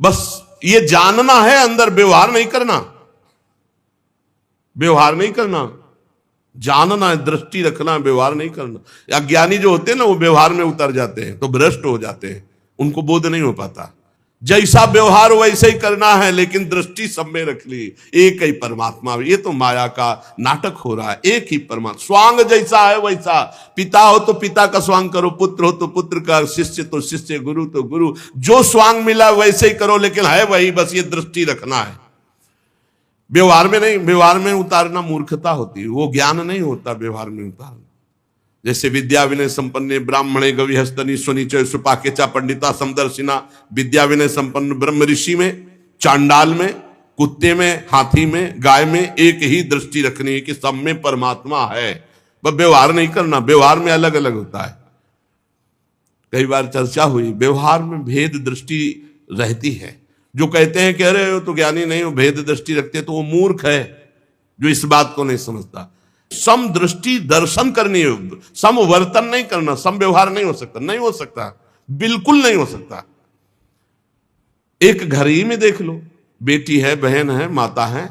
बस ये जानना है, अंदर व्यवहार नहीं करना, व्यवहार नहीं करना, जानना है, दृष्टि रखना, व्यवहार नहीं करना। अज्ञानी जो होते हैं ना, वो व्यवहार में उतर जाते हैं तो भ्रष्ट हो जाते हैं, उनको बोध नहीं हो पाता। जैसा व्यवहार वैसे ही करना है, लेकिन दृष्टि सब में रख ली, एक ही परमात्मा। ये तो माया का नाटक हो रहा है, एक ही परमात्मा। स्वांग जैसा है वैसा, पिता हो तो पिता का स्वांग करो, पुत्र हो तो पुत्र का, शिष्य तो शिष्य, गुरु तो गुरु, जो स्वांग मिला वैसे ही करो, लेकिन है वही, बस ये दृष्टि रखना है। व्यवहार में नहीं, व्यवहार में उतारना मूर्खता होती है, वो ज्ञान नहीं होता व्यवहार में उतारना। जैसे विद्या विनय संपन्न ब्राह्मणे गवि हस्तनी स्वनिचय सुपाकेचा पंडिता समदर्शिना। विद्या विनय संपन्न ब्रह्म ऋषि में, चांडाल में, कुत्ते में, हाथी में, गाय में एक ही दृष्टि रखनी है कि सब में परमात्मा है। वह व्यवहार नहीं करना, व्यवहार में अलग अलग होता है। कई बार चर्चा हुई, व्यवहार में भेद दृष्टि रहती है। जो कहते हैं कि अरे वो तो ज्ञानी नहीं, वो भेद दृष्टि रखते, तो वो मूर्ख है जो इस बात को नहीं समझता। सम दृष्टि दर्शन करनी है, सम वर्तन नहीं करना, सम व्यवहार नहीं हो सकता, नहीं हो सकता, बिल्कुल नहीं हो सकता। एक घर ही में देख लो, बेटी है, बहन है, माता है,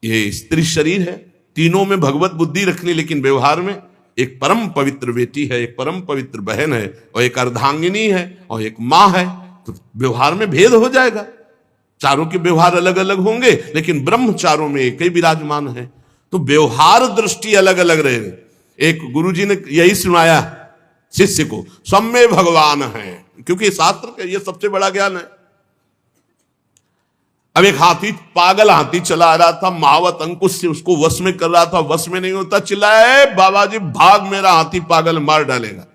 ये स्त्री शरीर है, तीनों में भगवत बुद्धि रखनी, लेकिन व्यवहार में एक परम पवित्र बेटी है, एक परम पवित्र बहन है, और एक अर्धांगिनी है, और एक मां है, तो व्यवहार में भेद हो जाएगा। चारों के व्यवहार अलग अलग होंगे, लेकिन ब्रह्म चारों में एक ही विराजमान है। तो व्यवहार दृष्टि अलग अलग रहे। एक गुरुजी ने यही सुनाया शिष्य को, सब में भगवान है, क्योंकि शास्त्र का ये सबसे बड़ा ज्ञान है। अब एक हाथी, पागल हाथी चला आ रहा था, महावत अंकुश से उसको वश में कर रहा था, वश में नहीं होता, चिल्लाए बाबा जी भाग, मेरा हाथी पागल मार डालेगा।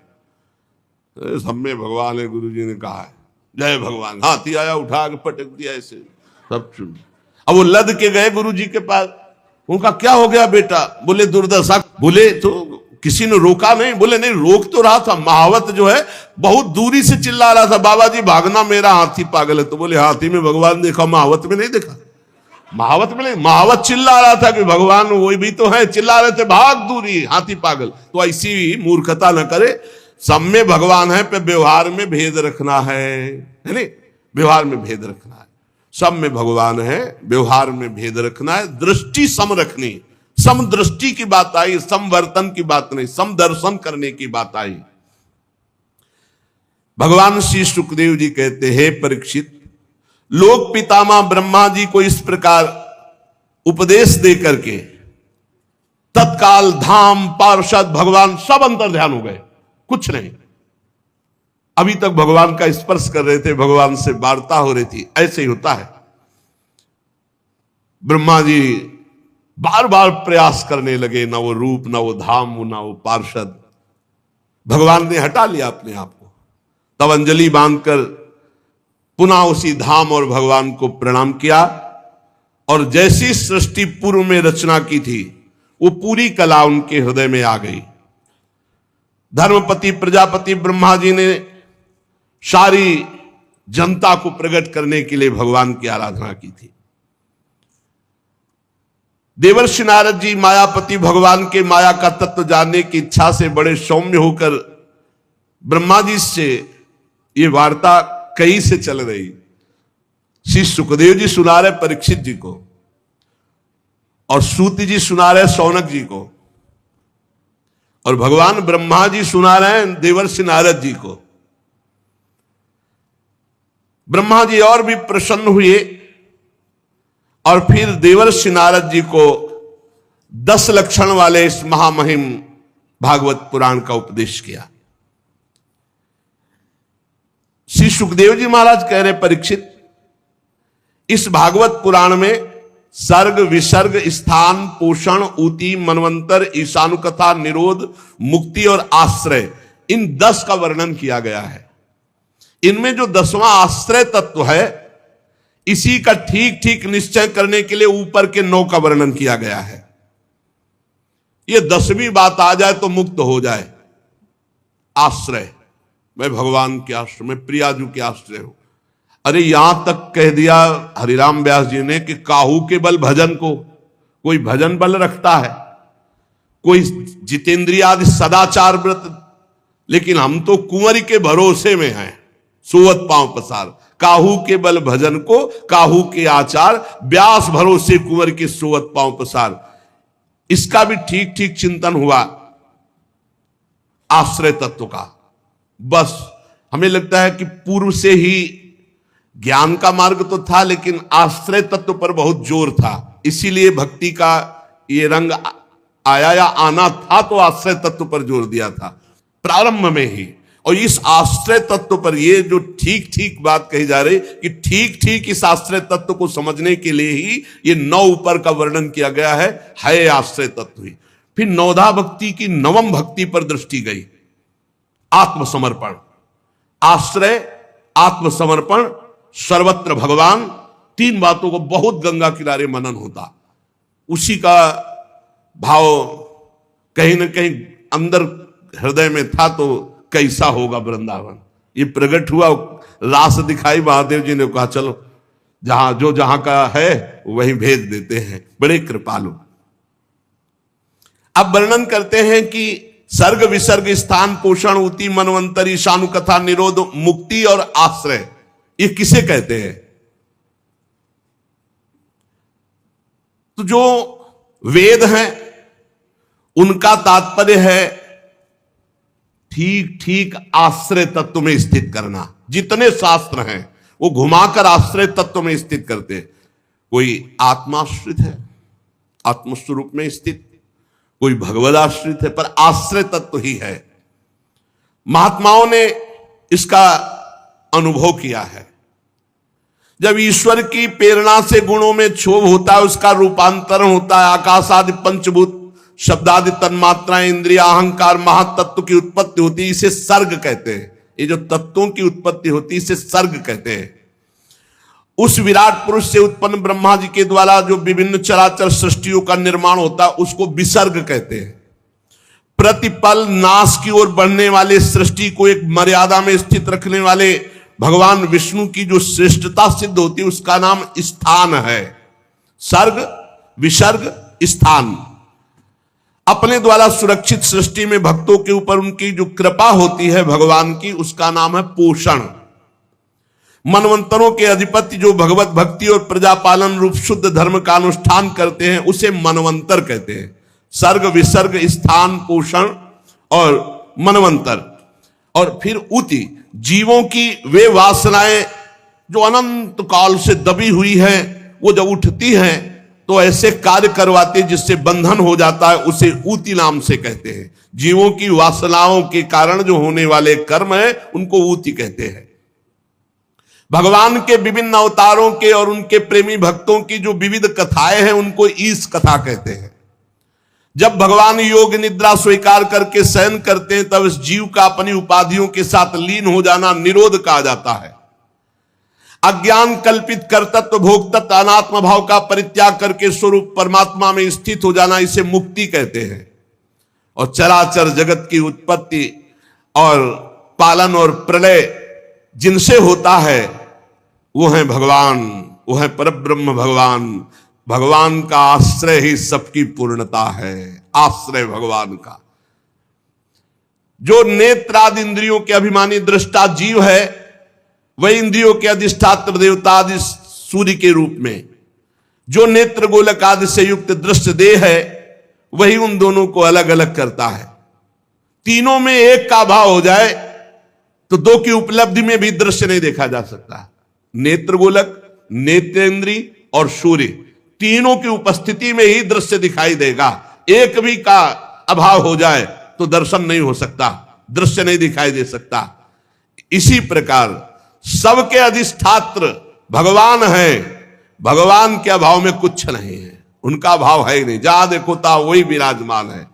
सब में भगवान है, गुरुजी ने कहा है, जय भगवान। हाथी आया, उठा के पटक दिया ऐसे, सब चुन। अब वो लद के गए गुरुजी के पास, उनका क्या हो गया बेटा? बोले दुर्दशा। बोले तो किसी ने रोका नहीं? बोले नहीं, रोक तो रहा था, महावत जो है बहुत दूरी से चिल्ला रहा था, बाबा जी भागना, मेरा हाथी पागल है। तो बोले हाथी में भगवान देखा, महावत में नहीं देखा? महावत में नहीं, महावत चिल्ला रहा था कि भगवान वही भी तो है, चिल्ला रहे थे भाग दूरी, हाथी पागल। तो ऐसी मूर्खता न करे, सब में भगवान है, पे व्यवहार में भेद रखना है नहीं? व्यवहार में भेद रखना है, सब में भगवान है, व्यवहार में भेद रखना है, दृष्टि सम रखनी। सम दृष्टि की बात आई, समवर्तन की बात नहीं, सम दर्शन करने की बात आई। भगवान श्री सुखदेव जी कहते हैं, परीक्षित, लोक पितामह ब्रह्मा जी को इस प्रकार उपदेश दे करके तत्काल धाम, पार्षद, भगवान सब अंतर ध्यान हो गए, कुछ नहीं। अभी तक भगवान का स्पर्श कर रहे थे, भगवान से वार्ता हो रही थी। ऐसे ही होता है, ब्रह्मा जी बार बार प्रयास करने लगे, ना वो रूप, ना वो धाम, ना वो पार्षद। भगवान ने हटा लिया अपने आप को। तब अंजलि बांधकर पुनः उसी धाम और भगवान को प्रणाम किया, और जैसी सृष्टि पूर्व में रचना की थी, वो पूरी कला उनके हृदय में आ गई। धर्मपति प्रजापति ब्रह्मा जी ने सारी जनता को प्रकट करने के लिए भगवान की आराधना की थी। देवर्षि नारद जी मायापति भगवान के माया का तत्व जानने की इच्छा से बड़े सौम्य होकर ब्रह्मा जी से ये वार्ता कई से चल रही। श्री सुखदेव जी सुना रहे परीक्षित जी को और सूत जी सुना रहे शौनक जी को और भगवान ब्रह्मा जी सुना रहे हैं देवर्षि नारद जी को। ब्रह्मा जी और भी प्रसन्न हुए और फिर देवर्षि नारद जी को 10 लक्षण वाले इस महामहिम भागवत पुराण का उपदेश किया। श्री सुखदेव जी महाराज कह रहे परीक्षित, इस भागवत पुराण में सर्ग विसर्ग स्थान पोषण ऊति मनवंतर ईशानुकथा निरोध मुक्ति और आश्रय इन 10 का वर्णन किया गया है। इनमें जो 10वां आश्रय तत्व है इसी का ठीक ठीक निश्चय करने के लिए ऊपर के 9 का वर्णन किया गया है। ये 10वीं बात आ जाए तो मुक्त हो जाए। आश्रय, मैं भगवान के आश्रय में प्रियाजू के आश्रय हूं। अरे यहां तक कह दिया हरिराम व्यास जी ने कि काहू के बल भजन को, कोई भजन बल रखता है, कोई जितेंद्रिय आदि सदाचार व्रत, लेकिन हम तो कुंवरी के भरोसे में हैं, सोवत पांव पसार। काहू के बल भजन को काहू के आचार, व्यास भरोसे कुंवर के सोवत पांव पसार। इसका भी ठीक ठीक चिंतन हुआ आश्रय तत्व का। बस हमें लगता है कि पूर्व से ही ज्ञान का मार्ग तो था लेकिन आश्रय तत्व पर बहुत जोर था, इसीलिए भक्ति का ये रंग आया या आना था तो आश्रय तत्व पर जोर दिया था प्रारंभ में ही। और इस आश्रय तत्व पर ये जो ठीक ठीक बात कही जा रही कि ठीक ठीक इस आश्रय तत्व को समझने के लिए ही ये 9 ऊपर का वर्णन किया गया है आश्रय तत्व ही। फिर 9धा भक्ति की 9वीं भक्ति पर दृष्टि गई, आत्मसमर्पण। आश्रय, आत्मसमर्पण, सर्वत्र भगवान, 3 बातों को बहुत गंगा किनारे मनन होता। उसी का भाव कहीं ना कहीं अंदर हृदय में था तो कैसा होगा वृंदावन। ये प्रकट हुआ, रास दिखाई, महादेव जी ने कहा चलो जहां का है वहीं भेज देते हैं, बड़े कृपालु। अब वर्णन करते हैं कि सर्ग विसर्ग स्थान पोषण ऊति मनवंतर ईशानुकथा निरोध मुक्ति और आश्रय ये किसे कहते हैं? तो जो वेद हैं उनका तात्पर्य है ठीक ठीक आश्रय तत्व में स्थित करना। जितने शास्त्र हैं वो घुमाकर आश्रय तत्व में स्थित करते हैं। कोई आत्माश्रित है, आत्मस्वरूप में स्थित, कोई भगवदाश्रित है, पर आश्रय तत्व ही है। महात्माओं ने इसका अनुभव किया है। जब ईश्वर की प्रेरणा से गुणों में क्षोभ होता है, उसका रूपांतरण होता है, आकाश आदि पंचभूत शब्दादि तन्मात्राएं इंद्रिया अहंकार महातत्व की उत्पत्ति होती है, इसे सर्ग कहते हैं। ये जो तत्वों की उत्पत्ति होती है इसे सर्ग कहते हैं। उस विराट पुरुष से उत्पन्न ब्रह्मा जी के द्वारा जो विभिन्न चराचर सृष्टियों का निर्माण होता है उसको विसर्ग कहते हैं। प्रतिपल नाश की ओर बढ़ने वाले सृष्टि को एक मर्यादा में स्थित रखने वाले भगवान विष्णु की जो श्रेष्ठता सिद्ध होती है उसका नाम स्थान है। सर्ग विसर्ग स्थान। अपने द्वारा सुरक्षित सृष्टि में भक्तों के ऊपर उनकी जो कृपा होती है भगवान की, उसका नाम है पोषण। मनवंतरों के अधिपति जो भगवत भक्ति और प्रजापालन रूप शुद्ध धर्म का अनुष्ठान करते हैं उसे मनवंतर कहते हैं। सर्ग विसर्ग स्थान पोषण और मनवंतर। और फिर ऊति, जीवों की वे वासनाएं जो अनंत काल से दबी हुई है वो जब उठती हैं तो ऐसे कार्य करवाते जिससे बंधन हो जाता है, उसे ऊति नाम से कहते हैं। जीवों की वासनाओं के कारण जो होने वाले कर्म है उनको ऊति कहते हैं। भगवान के विभिन्न अवतारों के और उनके प्रेमी भक्तों की जो विविध कथाएं हैं उनको ईश कथा कहते हैं। जब भगवान योग निद्रा स्वीकार करके शयन करते हैं तब इस जीव का अपनी उपाधियों के साथ लीन हो जाना निरोध कहा जाता है। अज्ञान कल्पित कर्तृत्व भोक्तत्व अनात्म भाव का परित्याग करके स्वरूप परमात्मा में स्थित हो जाना इसे मुक्ति कहते हैं। और चराचर जगत की उत्पत्ति और पालन और प्रलय जिनसे होता है वो है भगवान, वो है परब्रह्म भगवान। भगवान का आश्रय ही सबकी पूर्णता है, आश्रय भगवान का। जो नेत्रादि इंद्रियों के अभिमानी दृष्टा जीव है, वही इंद्रियों के अधिष्ठात्र देवता आदि सूर्य के रूप में, जो नेत्र गोलक आदि से युक्त दृश्य देह है, वही उन दोनों को अलग अलग करता है। तीनों में एक का भाव हो जाए तो दो की उपलब्धि में भी दृश्य नहीं देखा जा सकता। नेत्र गोलक, नेत्रेंद्री और सूर्य, तीनों की उपस्थिति में ही दृश्य दिखाई देगा। एक भी का अभाव हो जाए तो दर्शन नहीं हो सकता, दृश्य नहीं दिखाई दे सकता। इसी प्रकार सबके अधिष्ठात्र भगवान है, भगवान के अभाव में कुछ नहीं है, उनका अभाव है ही नहीं। जहां देखो ता वही विराजमान है,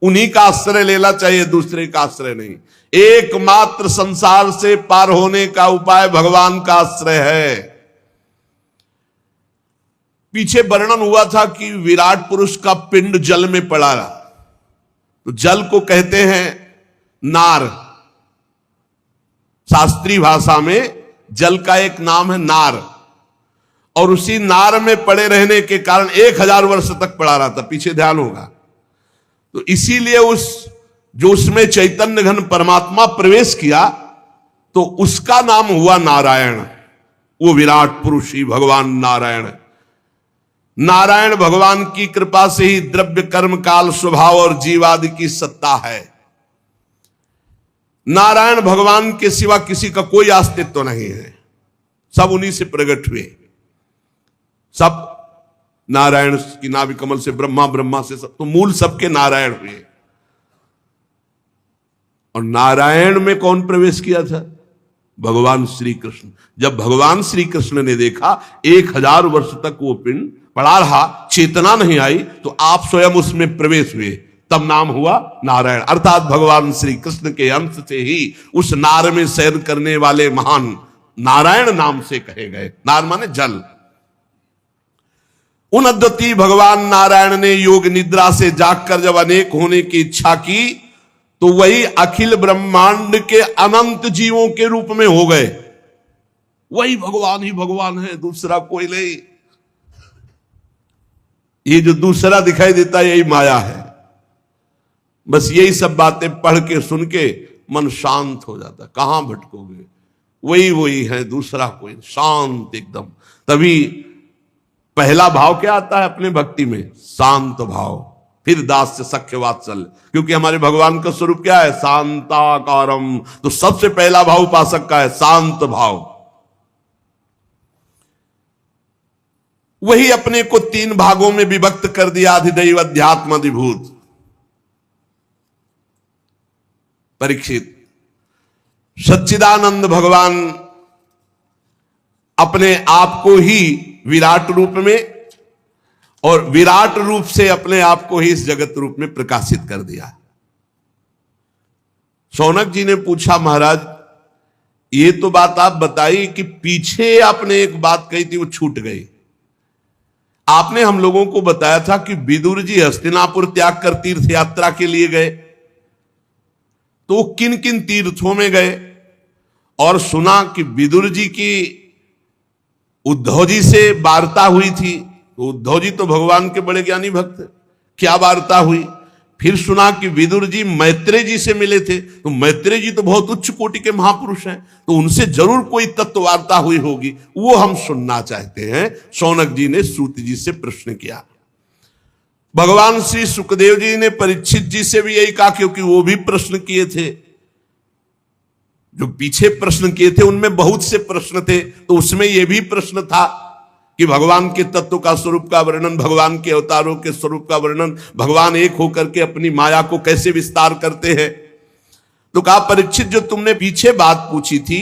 उन्हीं का आश्रय लेना चाहिए, दूसरे का आश्रय नहीं। एकमात्र संसार से पार होने का उपाय भगवान का आश्रय है। पीछे वर्णन हुआ था कि विराट पुरुष का पिंड जल में पड़ा, तो जल को कहते हैं नार। शास्त्रीय भाषा में जल का एक नाम है नार, और उसी नार में पड़े रहने के कारण 1000 वर्ष तक पड़ा रहा था, पीछे ध्यान होगा। तो इसीलिए उसमें चैतन्य घन परमात्मा प्रवेश किया, तो उसका नाम हुआ नारायण। वो विराट पुरुष ही भगवान नारायण। नारायण भगवान की कृपा से ही द्रव्य कर्म काल स्वभाव और जीवादि की सत्ता है। नारायण भगवान के सिवा किसी का कोई अस्तित्व तो नहीं है, सब उन्हीं से प्रकट हुए। सब नारायण की नाभि कमल से ब्रह्मा, ब्रह्मा से सब, तो मूल सबके नारायण हुए। और नारायण में कौन प्रवेश किया था? भगवान श्री कृष्ण। जब भगवान श्री कृष्ण ने देखा 1000 वर्ष तक वो पिंड पड़ा रहा, चेतना नहीं आई, तो आप स्वयं उसमें प्रवेश हुए, तब नाम हुआ नारायण। अर्थात भगवान श्री कृष्ण के अंश से ही उस नार में शयन करने वाले महान नारायण नाम से कहे गए। नार माने जल। उन अद्वितीय भगवान नारायण ने योग निद्रा से जागकर जब अनेक होने की इच्छा की, तो वही अखिल ब्रह्मांड के अनंत जीवों के रूप में हो गए। वही भगवान ही भगवान है, दूसरा कोई नहीं। ये जो दूसरा दिखाई देता है यही माया है। बस यही सब बातें पढ़ के सुन के मन शांत हो जाता। कहां भटकोगे? वही है, दूसरा कोई, शांत एकदम। तभी पहला भाव क्या आता है अपने भक्ति में? शांत भाव। फिर दास से सख्य वात्सल्य, क्योंकि हमारे भगवान का स्वरूप क्या है? शांताकारम। तो सबसे पहला भाव उपासक का है शांत भाव। वही अपने को 3 भागों में विभक्त कर दिया, अधिदैव अध्यात्म अधिभूत। परीक्षित, सच्चिदानंद भगवान अपने आप को ही विराट रूप में और विराट रूप से अपने आप को ही इस जगत रूप में प्रकाशित कर दिया। शौनक जी ने पूछा, महाराज ये तो बात आप बताई कि पीछे आपने एक बात कही थी, वो छूट गई। आपने हम लोगों को बताया था कि विदुर जी हस्तिनापुर त्याग कर तीर्थ यात्रा के लिए गए, तो वो किन किन तीर्थों में गए? और सुना कि विदुर जी की उद्धव जी से वार्ता हुई थी। तो उद्धव जी तो भगवान के बड़े ज्ञानी भक्त, क्या वार्ता हुई? फिर सुना कि विदुर जी मैत्रेय जी से मिले थे, तो मैत्रेय जी तो बहुत उच्च कोटि के महापुरुष हैं, तो उनसे जरूर कोई तत्व वार्ता हुई होगी, वो हम सुनना चाहते हैं। शौनक जी ने सूत जी से प्रश्न किया। भगवान श्री सुखदेव जी ने परीक्षित जी से भी यही कहा, क्योंकि वो भी प्रश्न किए थे। जो पीछे प्रश्न किए थे उनमें बहुत से प्रश्न थे, तो उसमें यह भी प्रश्न था कि भगवान के तत्व का स्वरूप का वर्णन, भगवान के अवतारों के स्वरूप का वर्णन, भगवान एक होकर के अपनी माया को कैसे विस्तार करते हैं। तो कहा, परीक्षित जो तुमने पीछे बात पूछी थी,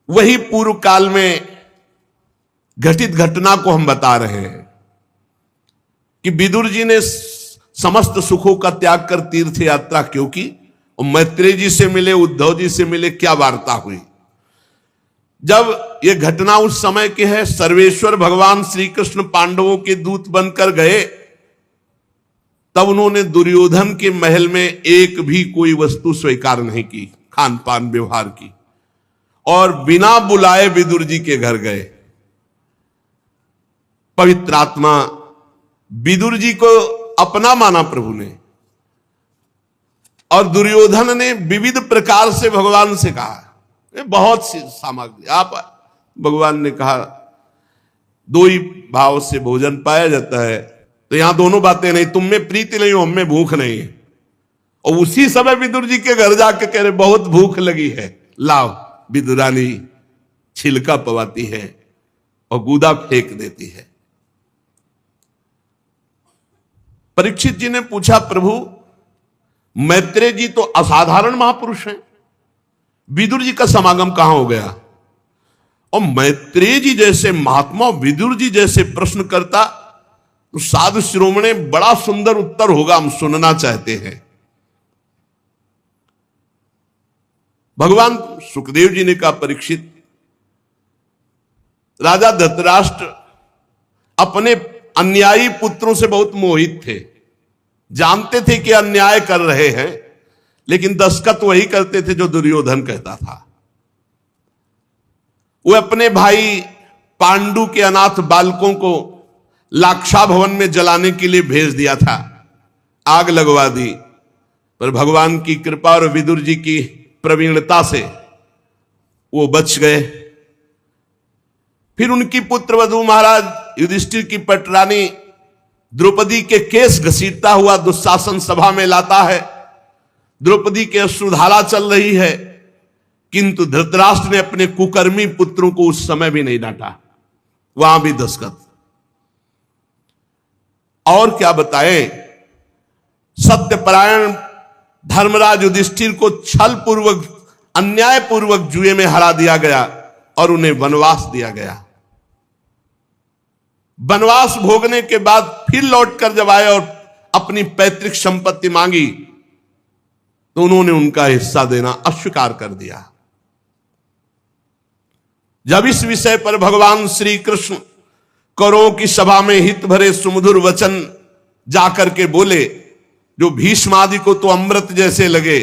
वही पूर्व काल में घटित घटना को हम बता रहे हैं कि विदुर जी ने समस्त सुखों का त्याग कर तीर्थ यात्रा क्यों की, और मैत्रेय जी से मिले, उद्धव जी से मिले, क्या वार्ता हुई। जब यह घटना उस समय के है, सर्वेश्वर भगवान श्री कृष्ण पांडवों के दूत बनकर गए, तब उन्होंने दुर्योधन के महल में एक भी कोई वस्तु स्वीकार नहीं की, खान पान व्यवहार की, और बिना बुलाए विदुर जी के घर गए। पवित्र आत्मा विदुर जी को अपना माना प्रभु ने, और दुर्योधन ने विविध प्रकार से भगवान से कहा, बहुत सी सामग्री। आप भगवान ने कहा दो ही भाव से भोजन पाया जाता है, तो यहां दोनों बातें नहीं, तुम में प्रीति नहीं हो, हम में भूख नहीं है। और उसी समय विदुर जी के घर जाके कह रहे बहुत भूख लगी है, लाओ। विदुरानी छिलका पवाती है और गूदा फेंक देती है। परीक्षित जी ने पूछा, प्रभु मैत्रेय जी तो असाधारण महापुरुष हैं, विदुर जी का समागम कहां हो गया? और मैत्रेय जी जैसे महात्मा विदुर जी जैसे प्रश्न करता तो साधु शिरोमणि बड़ा सुंदर उत्तर होगा, हम सुनना चाहते हैं। भगवान सुखदेव जी ने कहा, परीक्षित, राजा धृतराष्ट्र अपने अन्यायी पुत्रों से बहुत मोहित थे, जानते थे कि अन्याय कर रहे हैं, लेकिन दस्तखत वही करते थे जो दुर्योधन कहता था। वो अपने भाई पांडु के अनाथ बालकों को लाक्षा भवन में जलाने के लिए भेज दिया था, आग लगवा दी, पर भगवान की कृपा और विदुर जी की प्रवीणता से वो बच गए। फिर उनकी पुत्र वधू महाराज युधिष्ठिर की पटरानी द्रौपदी के केस घसीटता हुआ दुशासन सभा में लाता है। द्रौपदी के अश्रुधारा चल रही है, किंतु धृतराष्ट्र ने अपने कुकर्मी पुत्रों को उस समय भी नहीं डांटा, वहां भी दस्तखत। और क्या बताएं, सत्यपरायण धर्मराज युधिष्ठिर को छल पूर्वक अन्याय पूर्वक जुए में हरा दिया गया और उन्हें वनवास दिया गया। वनवास भोगने के बाद फिर लौटकर जब आए और अपनी पैतृक संपत्ति मांगी तो उन्होंने उनका हिस्सा देना अस्वीकार कर दिया। जब इस विषय पर भगवान श्री कृष्ण कौरवों की सभा में हित भरे सुमधुर वचन जाकर के बोले, जो भीष्म आदि को तो अमृत जैसे लगे,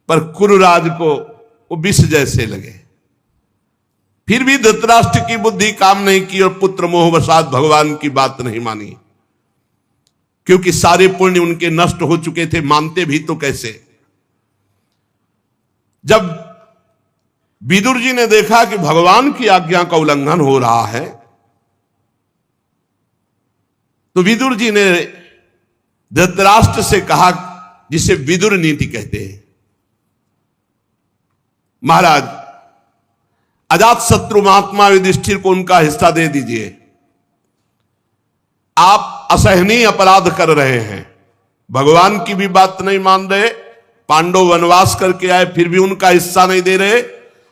पर कुरुराज को वो विष जैसे लगे। फिर भी धृतराष्ट्र की बुद्धि काम नहीं की और पुत्र मोहवशात भगवान की बात नहीं मानी, क्योंकि सारे पुण्य उनके नष्ट हो चुके थे, मानते भी तो कैसे। जब विदुर जी ने देखा कि भगवान की आज्ञा का उल्लंघन हो रहा है, तो विदुर जी ने धृतराष्ट्र से कहा, जिसे विदुर नीति कहते हैं, महाराज अजात शत्रु महात्मा युधिष्ठिर को उनका हिस्सा दे दीजिए। आप असहनीय अपराध कर रहे हैं, भगवान की भी बात नहीं मान रहे, पांडव वनवास करके आए फिर भी उनका हिस्सा नहीं दे रहे।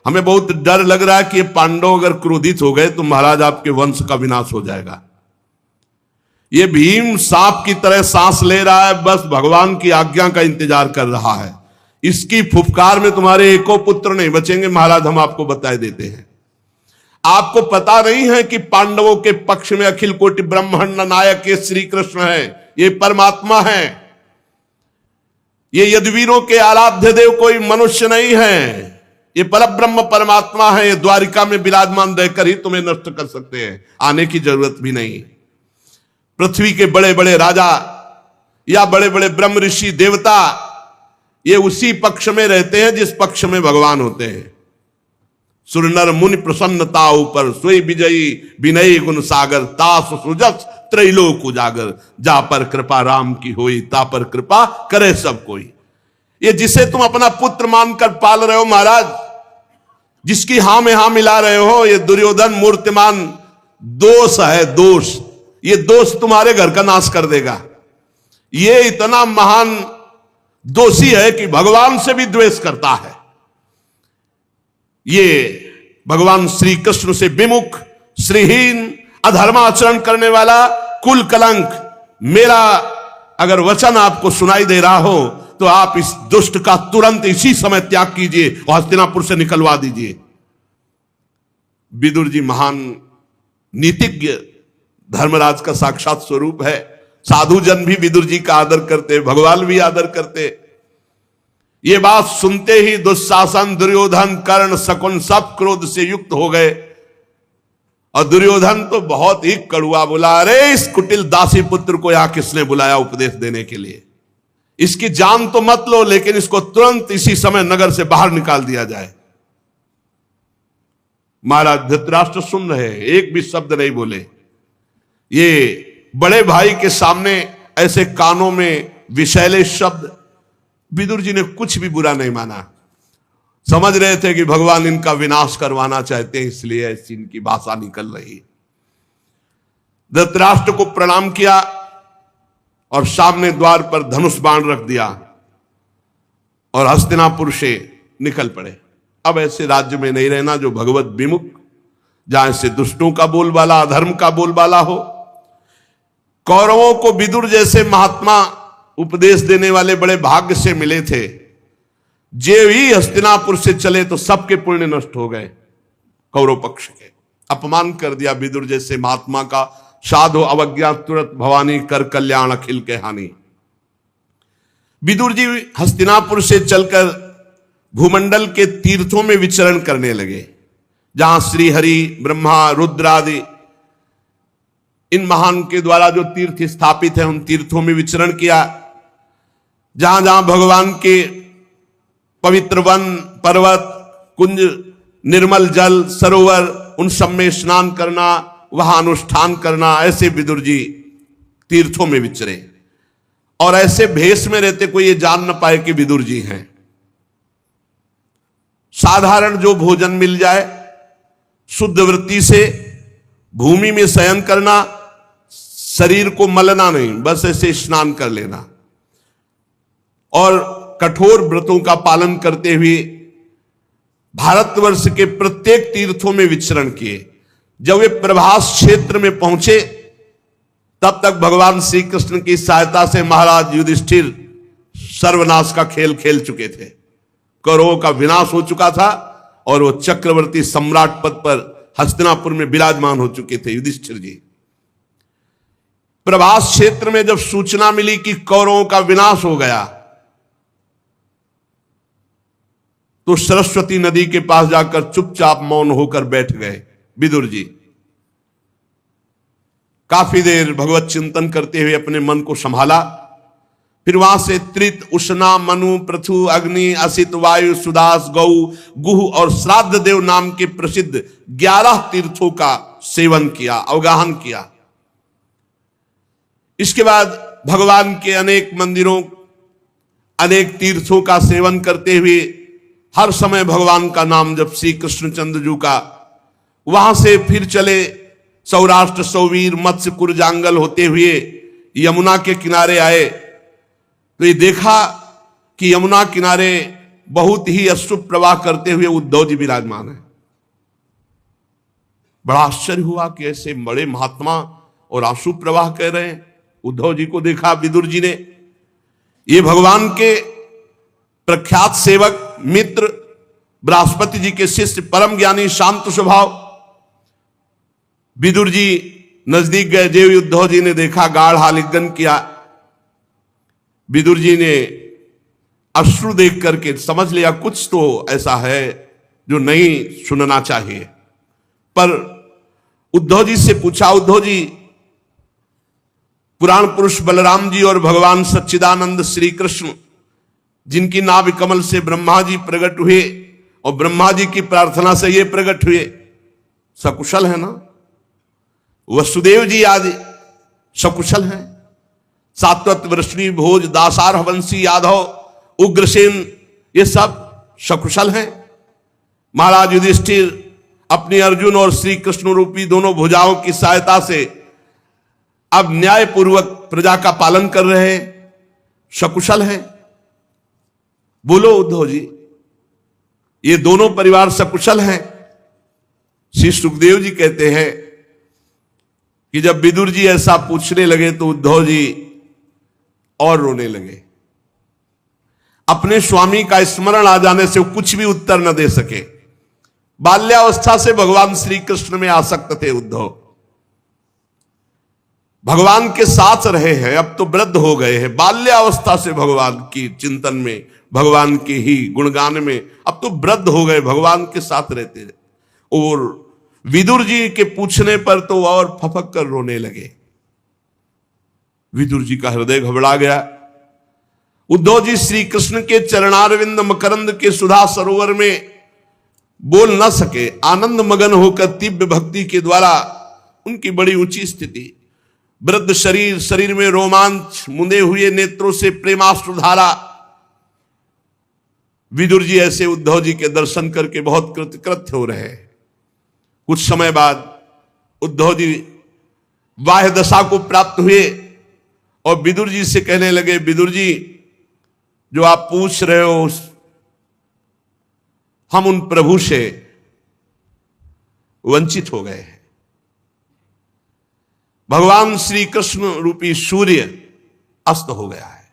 हमें बहुत डर लग रहा है कि ये पांडव अगर क्रोधित हो गए तो महाराज आपके वंश का विनाश हो जाएगा। ये भीम सांप की तरह सांस ले रहा है, बस भगवान की आज्ञा का इंतजार कर रहा है। इसकी फुफकार में तुम्हारे एको पुत्र नहीं बचेंगे महाराज, हम आपको बताए देते हैं। आपको पता नहीं है कि पांडवों के पक्ष में अखिल कोटि ब्रह्मांड नायक ये श्री कृष्ण है, ये परमात्मा है। ये यदुवीरों के आराध्य देव कोई मनुष्य नहीं है, ये परब्रह्म परमात्मा है। ये द्वारिका में विराजमान रहकर ही तुम्हें नष्ट कर सकते हैं, आने की जरूरत भी नहीं। पृथ्वी के बड़े बड़े राजा या बड़े बड़े ब्रह्म ऋषि देवता ये उसी पक्ष में रहते हैं जिस पक्ष में भगवान होते हैं। सुर नर मुनि प्रसन्नता ऊपर सोई विजयी विनयी गुण सागर तास सुजस त्रैलोक उजागर। जा पर कृपा राम की होई ता पर कृपा करे सब कोई। ये जिसे तुम अपना पुत्र मानकर पाल रहे हो महाराज, जिसकी हां में हां मिला रहे हो, ये दुर्योधन मूर्तिमान दोष है, दोष। ये दोष तुम्हारे घर का नाश कर देगा। ये इतना महान दोषी है कि भगवान से भी द्वेष करता है। ये भगवान श्री कृष्ण से विमुख, श्रीहीन, अधर्माचरण करने वाला, कुल कलंक। मेरा अगर वचन आपको सुनाई दे रहा हो तो आप इस दुष्ट का तुरंत इसी समय त्याग कीजिए और हस्तिनापुर से निकलवा दीजिए। विदुर जी महान नीतिज्ञ, धर्मराज का साक्षात स्वरूप है। साधु जन भी विदुर जी का आदर करते, भगवान भी आदर करते। ये बात सुनते ही दुशासन, दुर्योधन, कर्ण, शकुन सब क्रोध से युक्त हो गए और दुर्योधन तो बहुत ही कड़ुआ बोला, अरे इस कुटिल दासी पुत्र को यहां किसने बुलाया उपदेश देने के लिए? इसकी जान तो मत लो, लेकिन इसको तुरंत इसी समय नगर से बाहर निकाल दिया जाए। महाराज धृतराष्ट्र सुन रहे, एक भी शब्द नहीं बोले। ये बड़े भाई के सामने ऐसे कानों में विषैले शब्द, विदुर जी ने कुछ भी बुरा नहीं माना। समझ रहे थे कि भगवान इनका विनाश करवाना चाहते हैं, इसलिए ऐसी इनकी भाषा निकल रही। धृतराष्ट्र को प्रणाम किया और सामने द्वार पर धनुष बाण रख दिया और हस्तिनापुर से निकल पड़े। अब ऐसे राज्य में नहीं रहना जो भगवत विमुख, जहां से दुष्टों का बोलबाला, अधर्म का बोलबाला हो। कौरवों को विदुर जैसे महात्मा उपदेश देने वाले बड़े भाग्य से मिले थे। जे ही हस्तिनापुर से चले तो सबके पुण्य नष्ट हो गए। कौरव पक्ष के अपमान कर दिया विदुर जैसे महात्मा का। साधो अवज्ञा तुरंत भवानी, कर कल्याण अखिल के हानि। विदुर जी हस्तिनापुर से चलकर भूमंडल के तीर्थों में विचरण करने लगे, जहां श्री हरि, ब्रह्मा, रुद्र आदि इन महान के द्वारा जो तीर्थ स्थापित है, उन तीर्थों में विचरण किया। जहां जहां भगवान के पवित्र वन, पर्वत, कुंज, निर्मल जल, सरोवर, उन सब में स्नान करना, वहां अनुष्ठान करना, ऐसे विदुर जी तीर्थों में विचरे। और ऐसे भेष में रहते कोई ये जान न पाए कि विदुर जी हैं। साधारण जो भोजन मिल जाए, शुद्ध वृत्ति से भूमि में शयन करना, शरीर को मलना नहीं, बस ऐसे स्नान कर लेना और कठोर व्रतों का पालन करते हुए भारतवर्ष के प्रत्येक तीर्थों में विचरण किए। जब वे प्रभास क्षेत्र में पहुंचे, तब तक भगवान श्री कृष्ण की सहायता से महाराज युधिष्ठिर सर्वनाश का खेल खेल चुके थे। कौरवों का विनाश हो चुका था और वो चक्रवर्ती सम्राट पद पर हस्तिनापुर में विराजमान हो चुके थे युधिष्ठिर जी। प्रभास क्षेत्र में जब सूचना मिली कि कौरवों का विनाश हो गया, तो सरस्वती नदी के पास जाकर चुपचाप मौन होकर बैठ गए विदुर जी। काफी देर भगवत चिंतन करते हुए अपने मन को संभाला। फिर वहां से त्रित, उष्णा, मनु, पृथु, अग्नि, असित, वायु, सुदास, गौ, गुह और श्राद्ध देव नाम के प्रसिद्ध 11 तीर्थों का सेवन किया, अवगाहन किया। इसके बाद भगवान के अनेक मंदिरों, अनेक तीर्थों का सेवन करते हुए हर समय भगवान का नाम जब श्री कृष्णचंद्र जी का, वहां से फिर चले सौराष्ट्र, सौवीर, मत्स्य, कुरजांगल होते हुए यमुना के किनारे आए। तो ये देखा कि यमुना किनारे बहुत ही अश्रुभ प्रवाह करते हुए उद्धव जी विराजमान है। बड़ा आश्चर्य हुआ कि ऐसे बड़े महात्मा और आंसू प्रवाह कर रहे हैं। उद्धव जी को देखा विदुर जी ने। ये भगवान के प्रख्यात सेवक, मित्र, बृहस्पति जी के शिष्य, परम ज्ञानी, शांत स्वभाव विदुर जी नजदीक गए। देव उद्धव जी ने देखा, गाढ़ आलिंगन किया। विदुर जी ने अश्रु देख करके समझ लिया कुछ तो ऐसा है जो नहीं सुनना चाहिए। पर उद्धव जी से पूछा, उद्धव जी, पुराण पुरुष बलराम जी और भगवान सच्चिदानंद श्री कृष्ण, जिनकी नाभि कमल से ब्रह्मा जी प्रकट हुए और ब्रह्मा जी की प्रार्थना से ये प्रकट हुए, सकुशल है ना? वसुदेव जी आदि सकुशल हैं। सात्वत, वृष्णि, भोज, दासार, हवंशी, यादव, उग्रसेन, ये सब सकुशल हैं। महाराज युधिष्ठिर अपनी अर्जुन और श्री कृष्ण रूपी दोनों भुजाओं की सहायता से अब न्यायपूर्वक प्रजा का पालन कर रहे हैं, सकुशल हैं। बोलो उद्धव जी, ये दोनों परिवार सकुशल हैं। श्री सुखदेव जी कहते हैं कि जब विदुर जी ऐसा पूछने लगे तो उद्धव जी और रोने लगे। अपने स्वामी का स्मरण आ जाने से वो कुछ भी उत्तर न दे सके। बाल्यावस्था से भगवान श्री कृष्ण में आसक्त थे उद्धव, भगवान के साथ रहे हैं, अब तो वृद्ध हो गए हैं। बाल्यावस्था से भगवान की चिंतन में, भगवान के ही गुणगान में, अब तो वृद्ध हो गए, भगवान के साथ रहते हैं। और विदुर जी के पूछने पर तो और फपक कर रोने लगे। विदुर जी का हृदय घबरा गया। उद्धव जी श्री कृष्ण के चरणारविंद मकरंद के सुधा सरोवर में बोल न सके। आनंद मगन होकर तीव्र भक्ति के द्वारा उनकी बड़ी ऊंची स्थिति, वृद्ध शरीर, शरीर में रोमांच, मुंदे हुए नेत्रों से प्रेमाश्रुधारा। विदुर जी ऐसे उद्धव जी के दर्शन करके बहुत कृतकृत्य हो रहे हैं। कुछ समय बाद उद्धव जी बाह्य दशा को प्राप्त हुए और विदुर जी से कहने लगे, विदुर जी जो आप पूछ रहे हो हम उन प्रभु से वंचित हो गए हैं। भगवान श्री कृष्ण रूपी सूर्य अस्त हो गया है।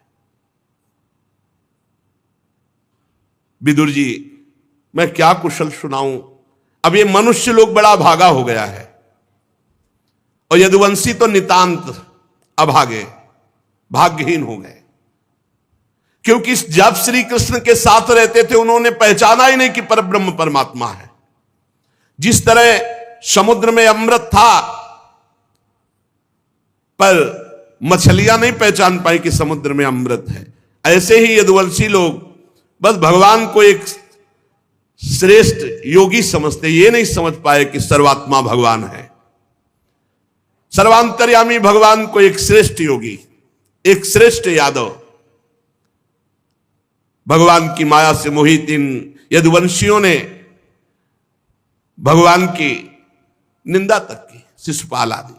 विदुर जी मैं क्या कुशल सुनाऊं, अब ये मनुष्य लोग बड़ा भागा हो गया है और यदुवंशी तो नितांत अभागे, भाग्यहीन हो गए। क्योंकि जब श्री कृष्ण के साथ रहते थे उन्होंने पहचाना ही नहीं कि परब्रह्म परमात्मा है। जिस तरह समुद्र में अमृत था पर मछलियां नहीं पहचान पाई कि समुद्र में अमृत है, ऐसे ही यदुवंशी लोग बस भगवान को एक श्रेष्ठ योगी समझते, ये नहीं समझ पाए कि सर्वात्मा भगवान है। सर्वांतर्यामी भगवान को एक श्रेष्ठ योगी, एक श्रेष्ठ यादव, भगवान की माया से मोहित इन यदुवंशियों ने भगवान की निंदा तक की, शिशुपाल आदि।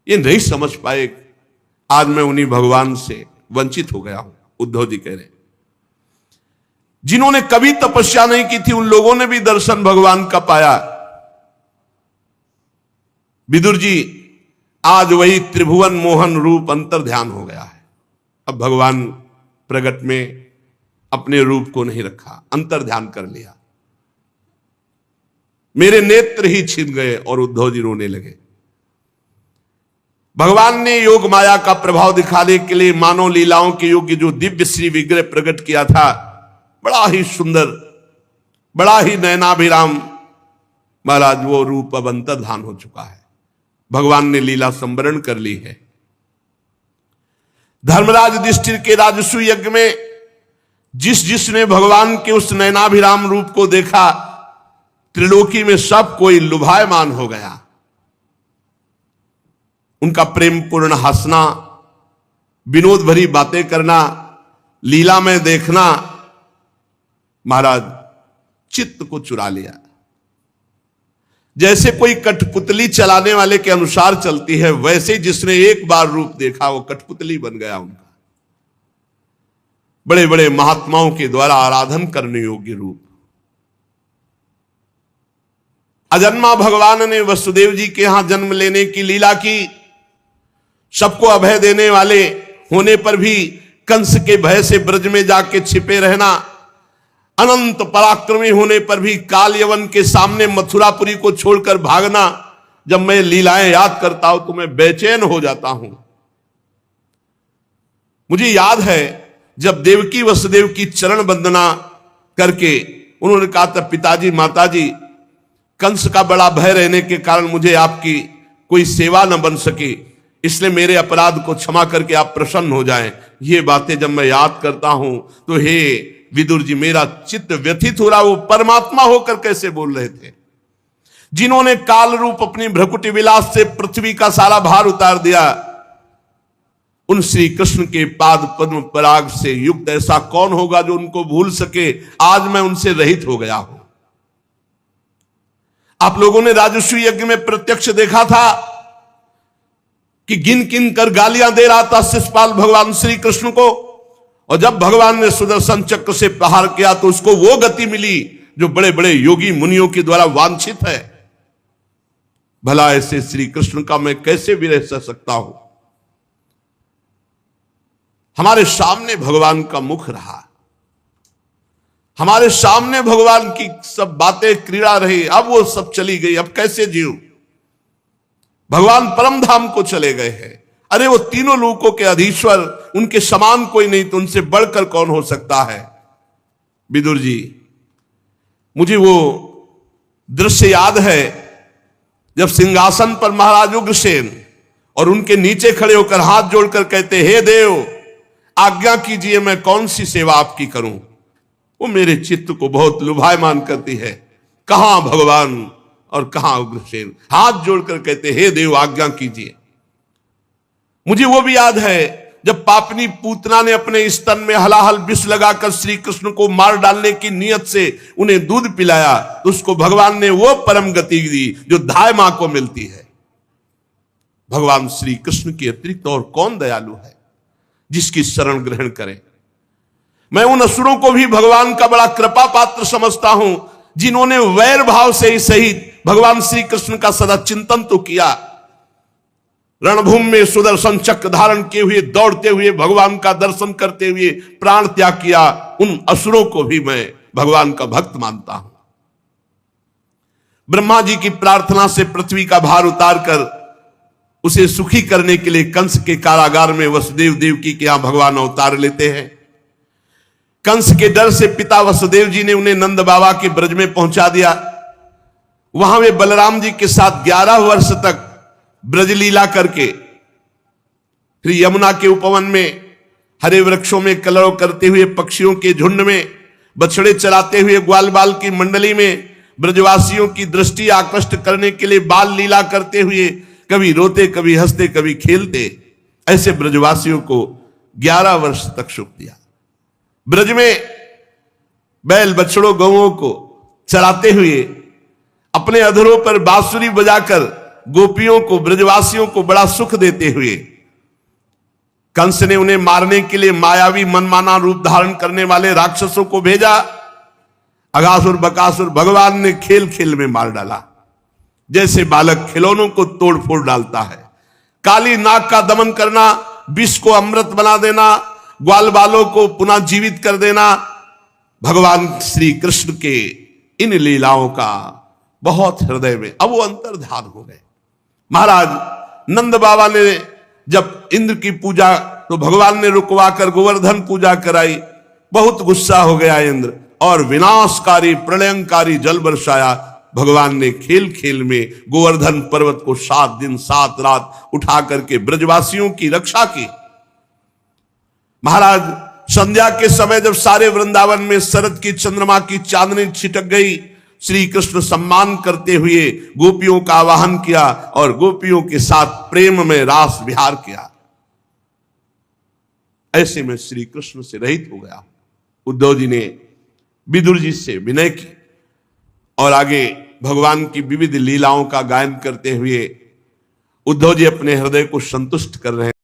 ये नहीं समझ पाए आज मैं उन्हीं भगवान से वंचित हो गया हूं। उद्धव जी कह रहे जिन्होंने कभी तपस्या नहीं की थी उन लोगों ने भी दर्शन भगवान का पाया। विदुर जी आज वही त्रिभुवन मोहन रूप अंतर ध्यान हो गया है। अब भगवान प्रगट में अपने रूप को नहीं रखा, अंतर ध्यान कर लिया। मेरे नेत्र ही छिन गए और उद्धव जी रोने लगे। भगवान ने योग माया का प्रभाव दिखाने के लिए मानव लीलाओं के योग्य जो दिव्य श्री विग्रह प्रकट किया था, बड़ा ही सुंदर, बड़ा ही नयनाभिराम, महाराज वो रूप अब अंतर्धान हो चुका है। भगवान ने लीला संवरण कर ली है। धर्मराज युधिष्ठिर के राजसूय यज्ञ में जिसने भगवान के उस नयनाभिराम रूप को देखा, त्रिलोकी में सब कोई लुभायमान हो गया। उनका प्रेम पूर्ण हंसना, विनोद भरी बातें करना, लीला में देखना महाराज चित्त को चुरा लिया। जैसे कोई कठपुतली चलाने वाले के अनुसार चलती है, वैसे जिसने एक बार रूप देखा वो कठपुतली बन गया उनका। बड़े बड़े महात्माओं के द्वारा आराधन करने योग्य रूप। अजन्मा भगवान ने वसुदेव जी के यहां जन्म लेने की लीला की। सबको अभय देने वाले होने पर भी कंस के भय से ब्रज में जाके छिपे रहना, अनंत पराक्रमी होने पर भी काल यवन के सामने मथुरापुरी को छोड़कर भागना। जब मैं लीलाएं याद करता हूं तो मैं बेचैन हो जाता हूं। मुझे याद है जब देवकी वसुदेव की चरण वंदना करके उन्होंने कहा था, पिताजी माताजी, कंस का बड़ा भय रहने के कारण मुझे आपकी कोई सेवा न बन सकी, इसलिए मेरे अपराध को क्षमा करके आप प्रसन्न हो जाएं। ये बातें जब मैं याद करता हूं तो हे विदुर जी, मेरा चित्त व्यथित हो रहा। वो परमात्मा होकर कैसे बोल रहे थे, जिन्होंने काल रूप अपनी भ्रकुटी विलास से पृथ्वी का सारा भार उतार दिया। उन श्री कृष्ण के पाद पद्म पराग से युक्त ऐसा कौन होगा जो उनको भूल सके। आज मैं उनसे रहित हो गया हूं। आप लोगों ने राजसूय यज्ञ में प्रत्यक्ष देखा था कि गिन गिन कर गालियां दे रहा था शिशुपाल भगवान श्री कृष्ण को, और जब भगवान ने सुदर्शन चक्र से प्रहार किया तो उसको वो गति मिली जो बड़े बड़े योगी मुनियों के द्वारा वांछित है। भला ऐसे श्री कृष्ण का मैं कैसे विरह सह सकता हूं। हमारे सामने भगवान का मुख रहा, हमारे सामने भगवान की सब बातें क्रीड़ा रही, अब वो सब चली गई। अब कैसे जीऊं। भगवान परम धाम को चले गए हैं। अरे वो तीनों लोकों के अधीश्वर, उनके समान कोई नहीं तो उनसे बढ़कर कौन हो सकता है। विदुर जी, मुझे वो दृश्य याद है जब सिंहासन पर महाराज उग्रसेन और उनके नीचे खड़े होकर हाथ जोड़कर कहते, हे देव आज्ञा कीजिए मैं कौन सी सेवा आपकी करूं। वो मेरे चित्त को बहुत लुभायमान करती है। कहां भगवान और कहां उग्रसेन, हाथ जोड़कर कहते, हे देव आज्ञा कीजिए। मुझे वो भी याद है जब पापनी पूतना ने अपने स्तन में हलाहल विष लगाकर श्री कृष्ण को मार डालने की नियत से उन्हें दूध पिलाया, तो उसको भगवान ने वो परम गति दी जो दाई मां को मिलती है। भगवान श्री कृष्ण के अतिरिक्त और कौन दयालु है जिसकी शरण ग्रहण करे। मैं उन असुरों को भी भगवान का बड़ा कृपा पात्र समझता हूं जिन्होंने वैर भाव से ही सहित भगवान श्री कृष्ण का सदा चिंतन तो किया। रणभूमि में सुदर्शन चक्र धारण किए हुए दौड़ते हुए भगवान का दर्शन करते हुए प्राण त्याग किया, उन असुरों को भी मैं भगवान का भक्त मानता हूं। ब्रह्मा जी की प्रार्थना से पृथ्वी का भार उतारकर उसे सुखी करने के लिए कंस के कारागार में वसुदेव देवकी के यहां भगवान अवतार लेते हैं। कंस के डर से पिता वसुदेव जी ने उन्हें नंद बाबा के ब्रज में पहुंचा दिया। वहां वे बलराम जी के साथ 11 वर्ष तक ब्रज लीला करके फिर यमुना के उपवन में हरे वृक्षों में कलरव करते हुए पक्षियों के झुंड में बछड़े चराते हुए ग्वाल बाल की मंडली में ब्रजवासियों की दृष्टि आकृष्ट करने के लिए बाल लीला करते हुए कभी रोते कभी हंसते कभी खेलते, ऐसे ब्रजवासियों को 11 वर्ष तक सुख दिया। ब्रज में बैल बछड़ों गौओं को चराते हुए अपने अधरों पर बांसुरी बजाकर गोपियों को ब्रजवासियों को बड़ा सुख देते हुए कंस ने उन्हें मारने के लिए मायावी मनमाना रूप धारण करने वाले राक्षसों को भेजा। अगासुर बकासुर भगवान ने खेल खेल में मार डाला, जैसे बालक खिलौनों को तोड़ फोड़ डालता है। काली नाग का दमन करना, विष को अमृत बना देना, ग्वाल बालों को पुनः जीवित कर देना, भगवान श्री कृष्ण के इन लीलाओं का बहुत हृदय में अब वो अंतर्धान हो गए। महाराज नंद बाबा ने जब इंद्र की पूजा तो भगवान ने रुकवा कर गोवर्धन पूजा कराई। बहुत गुस्सा हो गया इंद्र और विनाशकारी प्रलयंकारी जल बरसाया। भगवान ने खेल खेल में गोवर्धन पर्वत को 7 दिन 7 रात उठा करके ब्रजवासियों की रक्षा की। महाराज संध्या के समय जब सारे वृंदावन में शरद की चंद्रमा की चांदनी छिटक गई, श्री कृष्ण सम्मान करते हुए गोपियों का आवाहन किया और गोपियों के साथ प्रेम में रास विहार किया। ऐसे में श्री कृष्ण से रहित हो गया। उद्धव जी ने विदुर जी से विनय की और आगे भगवान की विविध लीलाओं का गायन करते हुए उद्धव जी अपने हृदय को संतुष्ट कर रहे हैं।